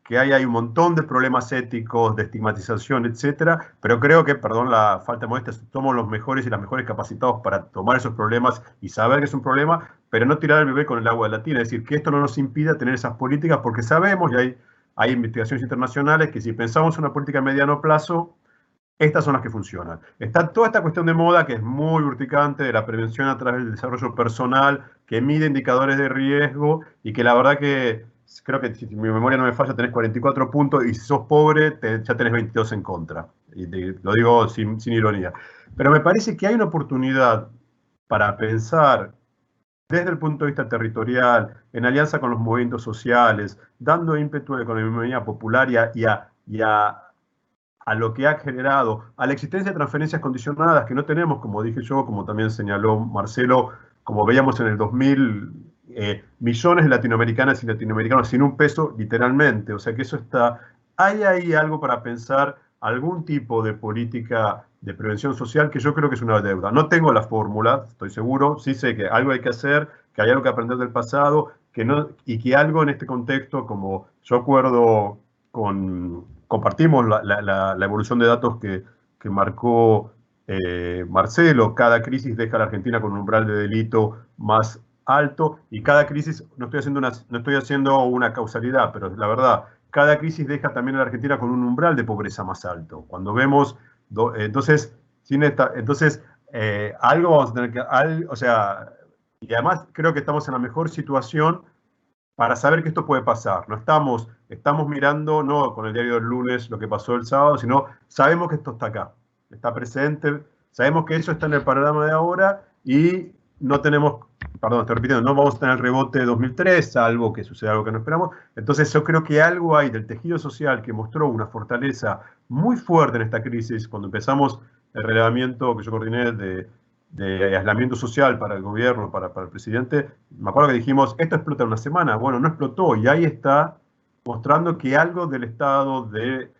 que hay un montón de problemas éticos, de estigmatización, etcétera, pero creo que, perdón la falta de modestia, somos los mejores y las mejores capacitados para tomar esos problemas y saber que es un problema, pero no tirar el bebé con el agua de la tina, es decir, que esto no nos impida tener esas políticas, porque sabemos, y hay investigaciones internacionales, que si pensamos en una política a mediano plazo, estas son las que funcionan. Está toda esta cuestión de moda que es muy urticante, de la prevención a través del desarrollo personal, que mide indicadores de riesgo y que la verdad que creo que si mi memoria no me falla, tenés 44 puntos y si sos pobre ya tenés 22 en contra. Y lo digo sin ironía. Pero me parece que hay una oportunidad para pensar desde el punto de vista territorial, en alianza con los movimientos sociales, dando ímpetu a la economía popular y a lo que ha generado, a la existencia de transferencias condicionadas que no tenemos, como dije yo, como también señaló Marcelo, como veíamos en el 2000, millones de latinoamericanas y latinoamericanos sin un peso, literalmente. O sea que eso está, hay ahí algo para pensar, algún tipo de política de prevención social, que yo creo que es una deuda. No tengo la fórmula, estoy seguro, sí sé que algo hay que hacer, que hay algo que aprender del pasado, y que algo en este contexto, como yo acuerdo compartimos la evolución de datos que marcó Marcelo, cada crisis deja a la Argentina con un umbral de delito más alto, y cada crisis, no estoy haciendo una causalidad, pero la verdad, cada crisis deja también a la Argentina con un umbral de pobreza más alto. Cuando vemos, entonces, algo vamos a tener que, o sea, y además creo que estamos en la mejor situación para saber que esto puede pasar. No estamos mirando, no con el diario del lunes lo que pasó el sábado, sino sabemos que esto está acá, está presente, sabemos que eso está en el panorama de ahora y no tenemos, perdón, estoy repitiendo, no vamos a tener el rebote de 2003, salvo que suceda algo que no esperamos. Entonces yo creo que algo hay del tejido social que mostró una fortaleza muy fuerte en esta crisis, cuando empezamos el relevamiento que yo coordiné de aislamiento social para el gobierno, para el presidente. Me acuerdo que dijimos, esto explota en una semana. Bueno, no explotó, y ahí está mostrando que algo del Estado, de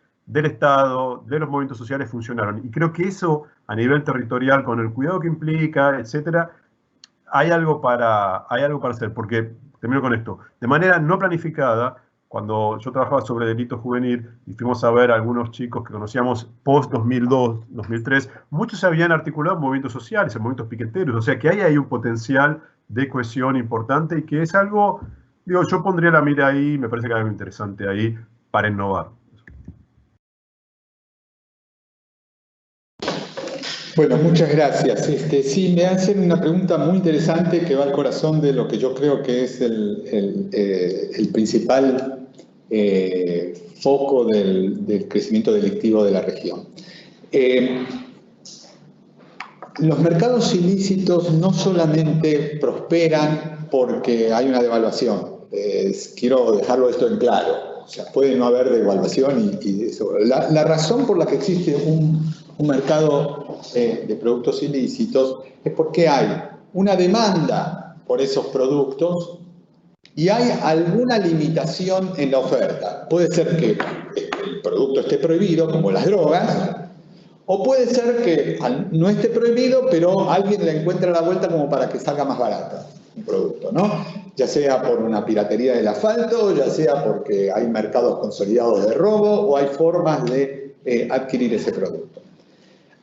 los movimientos sociales funcionaron. Y creo que eso, a nivel territorial, con el cuidado que implica, etcétera, hay algo para hacer, porque, termino con esto, de manera no planificada, cuando yo trabajaba sobre delito juvenil y fuimos a ver a algunos chicos que conocíamos post-2002, 2003, muchos se habían articulado en movimientos sociales, en movimientos piqueteros, o sea que ahí hay un potencial de cohesión importante y que es algo, digo, yo pondría la mira ahí, me parece que hay algo interesante ahí para innovar. Bueno, muchas gracias. Sí, me hacen una pregunta muy interesante que va al corazón de lo que yo creo que es el principal foco del crecimiento delictivo de la región. Los mercados ilícitos no solamente prosperan porque hay una devaluación. Quiero dejarlo esto en claro. O sea, puede no haber devaluación y eso. La razón por la que existe un mercado de productos ilícitos es porque hay una demanda por esos productos y hay alguna limitación en la oferta. Puede ser que el producto esté prohibido, como las drogas, o puede ser que no esté prohibido, pero alguien le encuentra la vuelta como para que salga más barato un producto, ¿no? Ya sea por una piratería del asfalto, ya sea porque hay mercados consolidados de robo o hay formas de adquirir ese producto.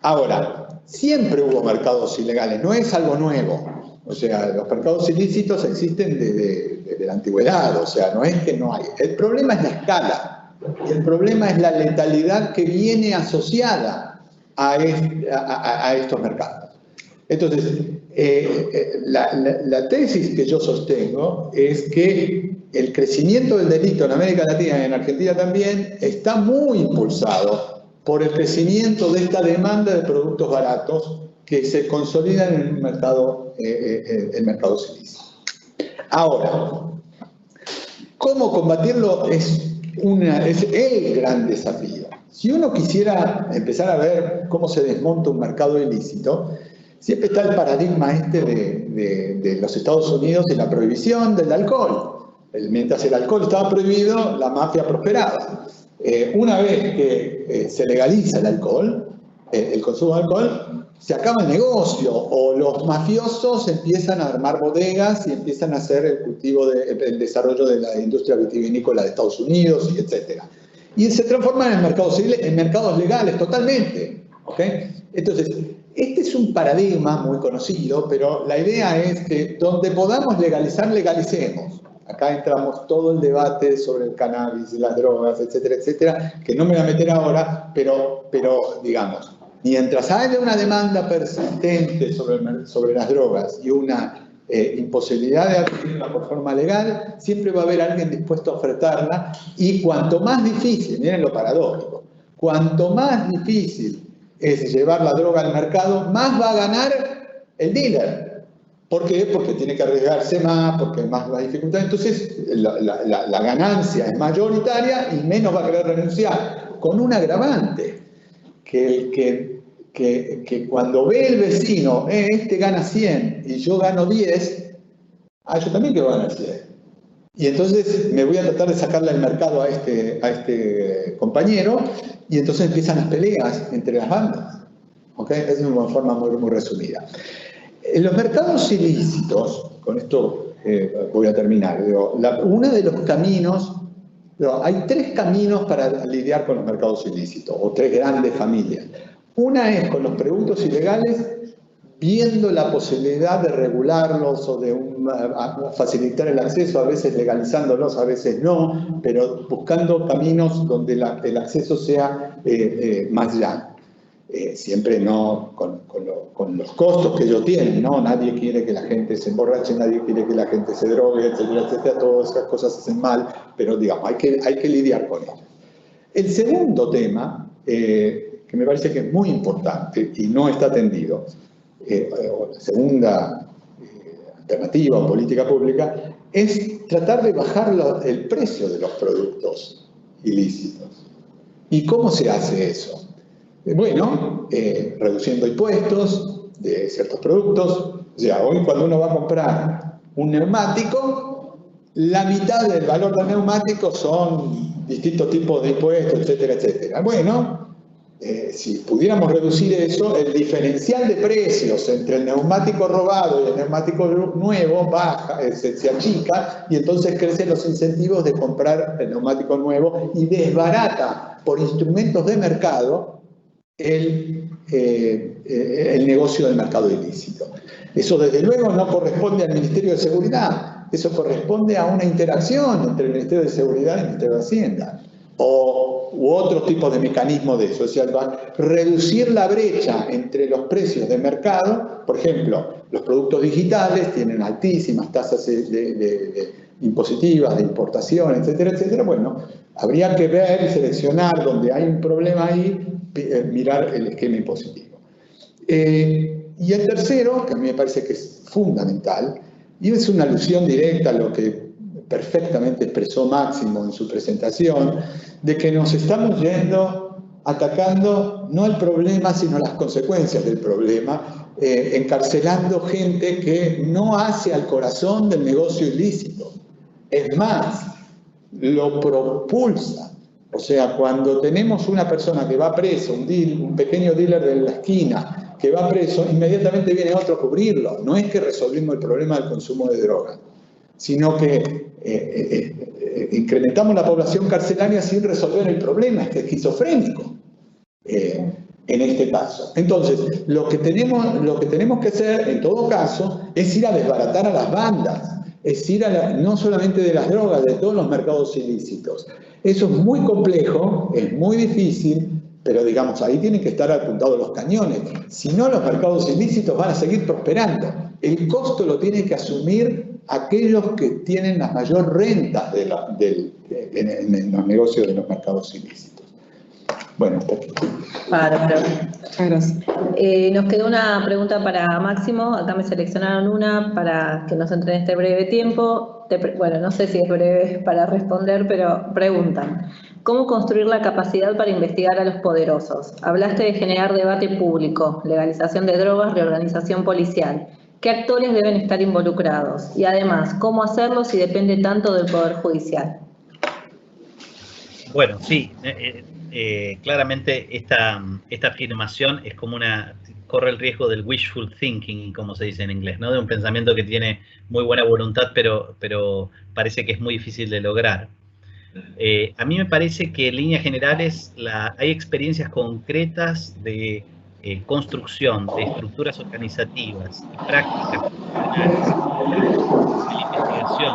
Ahora, siempre hubo mercados ilegales, no es algo nuevo. O sea, los mercados ilícitos existen desde la antigüedad, o sea, no es que no hay. El problema es la escala, y el problema es la letalidad que viene asociada a estos mercados. Entonces, la tesis que yo sostengo es que el crecimiento del delito en América Latina y en Argentina también está muy impulsado por el crecimiento de esta demanda de productos baratos que se consolidan en el mercado ilícito. Ahora, ¿cómo combatirlo? Es el gran desafío. Si uno quisiera empezar a ver cómo se desmonta un mercado ilícito, siempre está el paradigma de los Estados Unidos y la prohibición del alcohol. Mientras el alcohol estaba prohibido, la mafia prosperaba. Una vez que se legaliza el alcohol, el consumo de alcohol, se acaba el negocio, o los mafiosos empiezan a armar bodegas y empiezan a hacer el cultivo, el desarrollo de la industria vitivinícola de Estados Unidos, y etc. Y se transforman en mercados legales totalmente. ¿Okay? Entonces, este es un paradigma muy conocido, pero la idea es que donde podamos legalizar, legalicemos. Acá entramos todo el debate sobre el cannabis, las drogas, etcétera, etcétera, que no me voy a meter ahora, pero digamos, mientras haya una demanda persistente sobre las drogas y una imposibilidad de adquirirla por forma legal, siempre va a haber alguien dispuesto a ofertarla, y cuanto más difícil, miren lo paradójico, cuanto más difícil es llevar la droga al mercado, más va a ganar el dealer. ¿Por qué? Porque tiene que arriesgarse más, porque hay más dificultad. Entonces, la ganancia es mayoritaria y menos va a querer renunciar. Con un agravante, que cuando ve el vecino, este gana 100 y yo gano 10, yo también quiero ganar 100. Y entonces me voy a tratar de sacarle al mercado a este compañero, y entonces empiezan las peleas entre las bandas. ¿Okay? Esa es una forma muy resumida. En los mercados ilícitos, con esto voy a terminar, uno de los caminos, hay 3 caminos para lidiar con los mercados ilícitos, o 3 grandes familias. Una es con los productos ilegales, viendo la posibilidad de regularlos o de facilitar el acceso, a veces legalizándolos, a veces no, pero buscando caminos donde el acceso sea más llano. Siempre no con los costos que ellos tienen, ¿no? Nadie quiere que la gente se emborrache, nadie quiere que la gente se drogue, etcétera, etcétera. Todas esas cosas hacen mal, pero digamos, hay que lidiar con ello. El segundo tema, que me parece que es muy importante y no está atendido, la segunda alternativa o política pública, es tratar de bajar el precio de los productos ilícitos. ¿Y cómo se hace eso? Bueno, reduciendo impuestos de ciertos productos. O sea, hoy cuando uno va a comprar un neumático, la mitad del valor del neumático son distintos tipos de impuestos, etcétera, etcétera. Bueno, si pudiéramos reducir eso, el diferencial de precios entre el neumático robado y el neumático nuevo baja, se achica, y entonces crecen los incentivos de comprar el neumático nuevo y desbarata por instrumentos de mercado el negocio del mercado ilícito. Eso desde luego no corresponde al Ministerio de Seguridad, eso corresponde a una interacción entre el Ministerio de Seguridad y el Ministerio de Hacienda, u otros tipos de mecanismos de eso. O sea, reducir la brecha entre los precios de mercado. Por ejemplo, los productos digitales tienen altísimas tasas impositivas de importación, etcétera, etcétera. Bueno, habría que ver y seleccionar donde hay un problema ahí, mirar el esquema impositivo. Y el tercero, que a mí me parece que es fundamental, y es una alusión directa a lo que perfectamente expresó Máximo en su presentación, de que nos estamos atacando no el problema, sino las consecuencias del problema, encarcelando gente que no hace al corazón del negocio ilícito. Es más, lo propulsa. O sea, cuando tenemos una persona que va preso, un pequeño dealer de la esquina que va preso, inmediatamente viene otro a cubrirlo. No es que resolvimos el problema del consumo de droga, sino que incrementamos la población carcelaria sin resolver el problema. Es esquizofrénico en este caso. Entonces, lo que tenemos que hacer, en todo caso, es ir a desbaratar a las bandas. Es ir no solamente de las drogas, de todos los mercados ilícitos. Eso es muy complejo, es muy difícil, pero digamos, ahí tienen que estar apuntados los cañones. Si no, los mercados ilícitos van a seguir prosperando. El costo lo tienen que asumir aquellos que tienen las mayores rentas en los negocios de los mercados ilícitos. Bueno, hasta aquí. Gracias. Nos quedó una pregunta para Máximo. Acá me seleccionaron una para que nos entre en este breve tiempo. Bueno, no sé si es breve para responder, pero preguntan: ¿cómo construir la capacidad para investigar a los poderosos? Hablaste de generar debate público, legalización de drogas, reorganización policial. ¿Qué actores deben estar involucrados? Y además, ¿cómo hacerlo si depende tanto del Poder Judicial? Bueno, sí. Claramente esta afirmación es como corre el riesgo del wishful thinking, como se dice en inglés, ¿no? De un pensamiento que tiene muy buena voluntad, pero parece que es muy difícil de lograr. A mí me parece que en líneas generales hay experiencias concretas de construcción de estructuras organizativas y prácticas de investigación,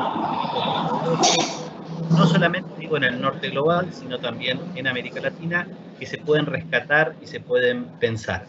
no solamente digo en el norte global, sino también en América Latina, que se pueden rescatar y se pueden pensar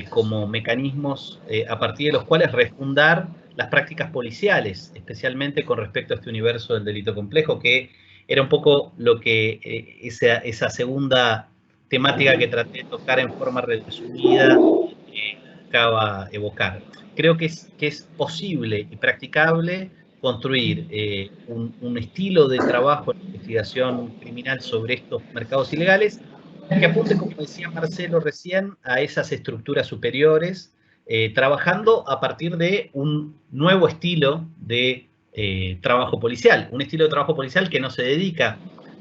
como mecanismos a partir de los cuales refundar las prácticas policiales, especialmente con respecto a este universo del delito complejo, que era un poco lo que esa segunda temática que traté de tocar en forma resumida buscaba evocar. Creo que es posible y practicable construir un estilo de trabajo en investigación criminal sobre estos mercados ilegales que apunte, como decía Marcelo recién, a esas estructuras superiores, trabajando a partir de un nuevo estilo de trabajo policial. Un estilo de trabajo policial que no se dedica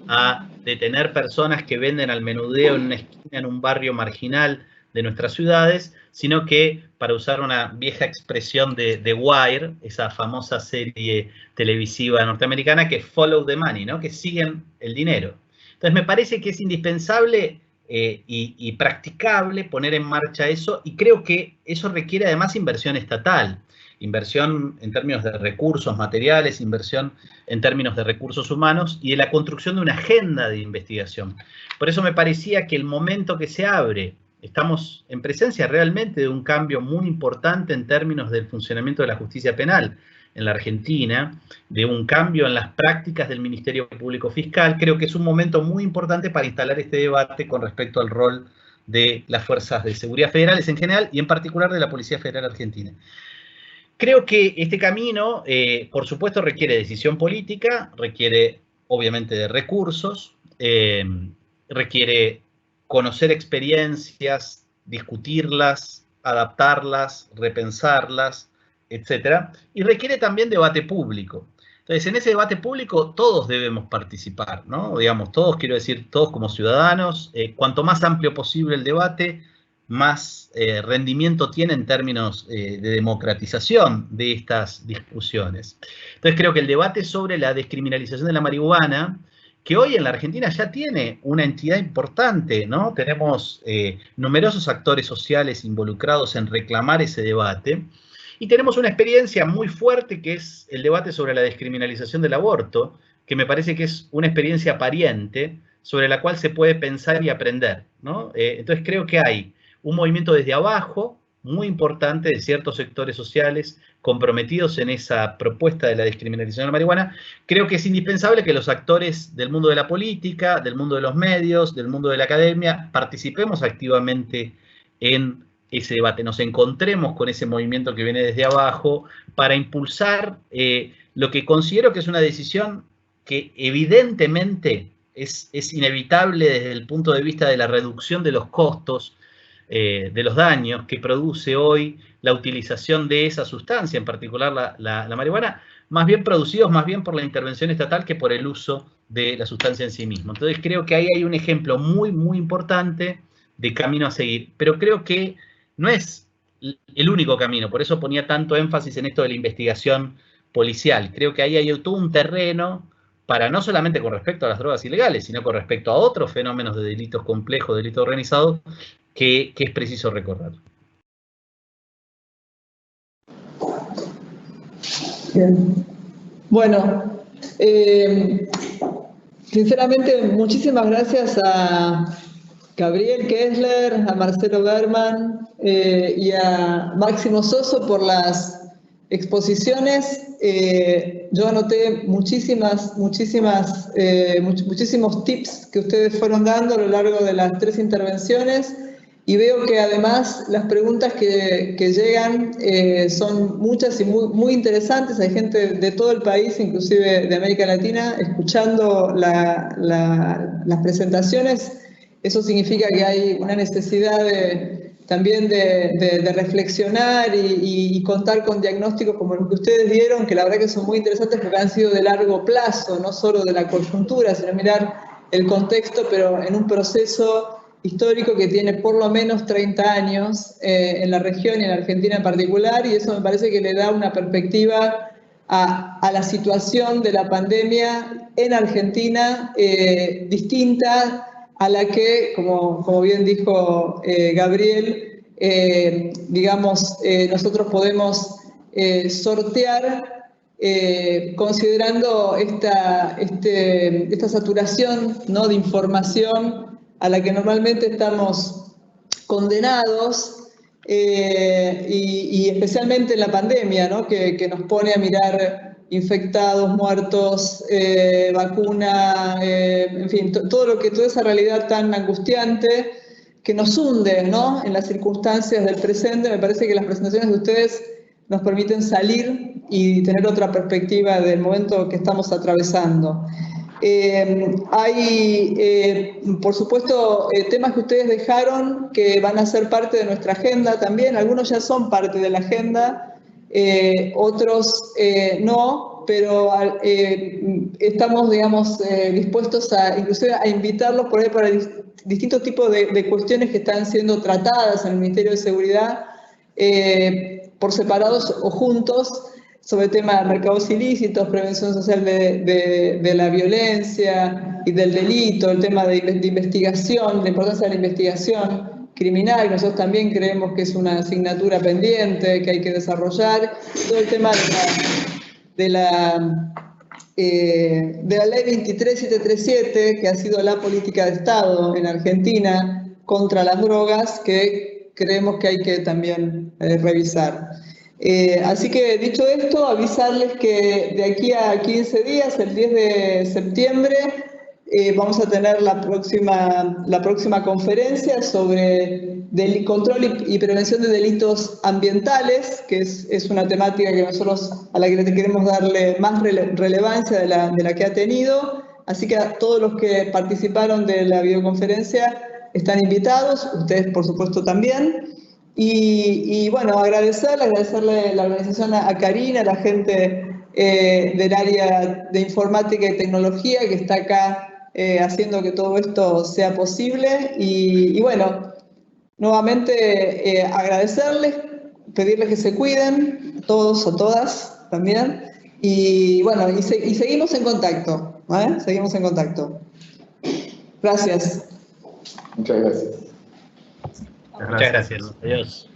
a detener personas que venden al menudeo en una esquina, en un barrio marginal de nuestras ciudades, sino que, para usar una vieja expresión de The Wire, esa famosa serie televisiva norteamericana, que follow the money, ¿no? Que siguen el dinero. Entonces me parece que es indispensable y practicable poner en marcha eso, y creo que eso requiere además inversión estatal, inversión en términos de recursos materiales, inversión en términos de recursos humanos y de la construcción de una agenda de investigación. Por eso me parecía que el momento que se abre, estamos en presencia realmente de un cambio muy importante en términos del funcionamiento de la justicia penal en la Argentina, de un cambio en las prácticas del Ministerio Público Fiscal. Creo que es un momento muy importante para instalar este debate con respecto al rol de las fuerzas de seguridad federales en general y en particular de la Policía Federal Argentina. Creo que este camino, por supuesto, requiere decisión política, requiere obviamente de recursos, requiere conocer experiencias, discutirlas, adaptarlas, repensarlas, etcétera, y requiere también debate público. Entonces, en ese debate público todos debemos participar, ¿no? Digamos, todos, quiero decir, todos como ciudadanos, cuanto más amplio posible el debate, más rendimiento tiene en términos de democratización de estas discusiones. Entonces, creo que el debate sobre la descriminalización de la marihuana, que hoy en la Argentina ya tiene una entidad importante, ¿no? Tenemos numerosos actores sociales involucrados en reclamar ese debate, y tenemos una experiencia muy fuerte que es el debate sobre la descriminalización del aborto, que me parece que es una experiencia pariente sobre la cual se puede pensar y aprender, ¿no? Entonces creo que hay un movimiento desde abajo muy importante de ciertos sectores sociales comprometidos en esa propuesta de la descriminalización de la marihuana. Creo que es indispensable que los actores del mundo de la política, del mundo de los medios, del mundo de la academia, participemos activamente en ese debate, nos encontremos con ese movimiento que viene desde abajo para impulsar lo que considero que es una decisión que evidentemente es inevitable desde el punto de vista de la reducción de los costos, de los daños que produce hoy la utilización de esa sustancia, en particular la marihuana, más bien producidos más bien por la intervención estatal que por el uso de la sustancia en sí mismo. Entonces creo que ahí hay un ejemplo muy, muy importante de camino a seguir, pero creo que no es el único camino, por eso ponía tanto énfasis en esto de la investigación policial. Creo que ahí hay todo un terreno para no solamente con respecto a las drogas ilegales, sino con respecto a otros fenómenos de delitos complejos, de delitos organizados, que es preciso recorrer. Bien. Bueno, sinceramente, muchísimas gracias a Gabriel Kessler, a Marcelo Berman y a Máximo Soso por las exposiciones. Yo anoté muchísimos tips que ustedes fueron dando a lo largo de las 3 intervenciones, y veo que además las preguntas que llegan son muchas y muy interesantes. Hay gente de todo el país, inclusive de América Latina, escuchando las presentaciones. Eso significa que hay una necesidad también de reflexionar y contar con diagnósticos como los que ustedes dieron, que la verdad que son muy interesantes porque han sido de largo plazo, no solo de la coyuntura, sino mirar el contexto, pero en un proceso histórico que tiene por lo menos 30 años en la región y en Argentina en particular, y eso me parece que le da una perspectiva a la situación de la pandemia en Argentina distinta a la que, como bien dijo Gabriel, digamos, nosotros podemos sortear considerando esta saturación, ¿no?, de información a la que normalmente estamos condenados, y especialmente en la pandemia, ¿no?, que nos pone a mirar infectados, muertos, vacuna, en fin, toda esa realidad tan angustiante que nos hunde, ¿no?, en las circunstancias del presente. Me parece que las presentaciones de ustedes nos permiten salir y tener otra perspectiva del momento que estamos atravesando. Hay, por supuesto, temas que ustedes dejaron que van a ser parte de nuestra agenda también. Algunos ya son parte de la agenda. otros no, pero estamos, digamos, dispuestos inclusive a invitarlos por ahí para distintos tipos de cuestiones que están siendo tratadas en el Ministerio de Seguridad, por separados o juntos, sobre temas de mercados ilícitos, prevención social de la violencia y del delito, el tema de investigación, la importancia de la investigación criminal, que nosotros también creemos que es una asignatura pendiente que hay que desarrollar, todo el tema de la ley 23737, que ha sido la política de Estado en Argentina contra las drogas, que creemos que hay que también revisar. Así que, dicho esto, avisarles que de aquí a 15 días, el 10 de septiembre, vamos a tener la próxima conferencia sobre control y prevención de delitos ambientales, que es una temática que a la que queremos darle más relevancia de la que ha tenido. Así que a todos los que participaron de la videoconferencia están invitados, ustedes por supuesto también. Y bueno, agradecerle la organización a Karina, a la gente del área de informática y tecnología que está acá haciendo que todo esto sea posible. Y bueno, nuevamente agradecerles, pedirles que se cuiden, todos o todas también. Y bueno, y seguimos en contacto, ¿vale? Seguimos en contacto. Gracias. Muchas gracias. Muchas gracias. Adiós.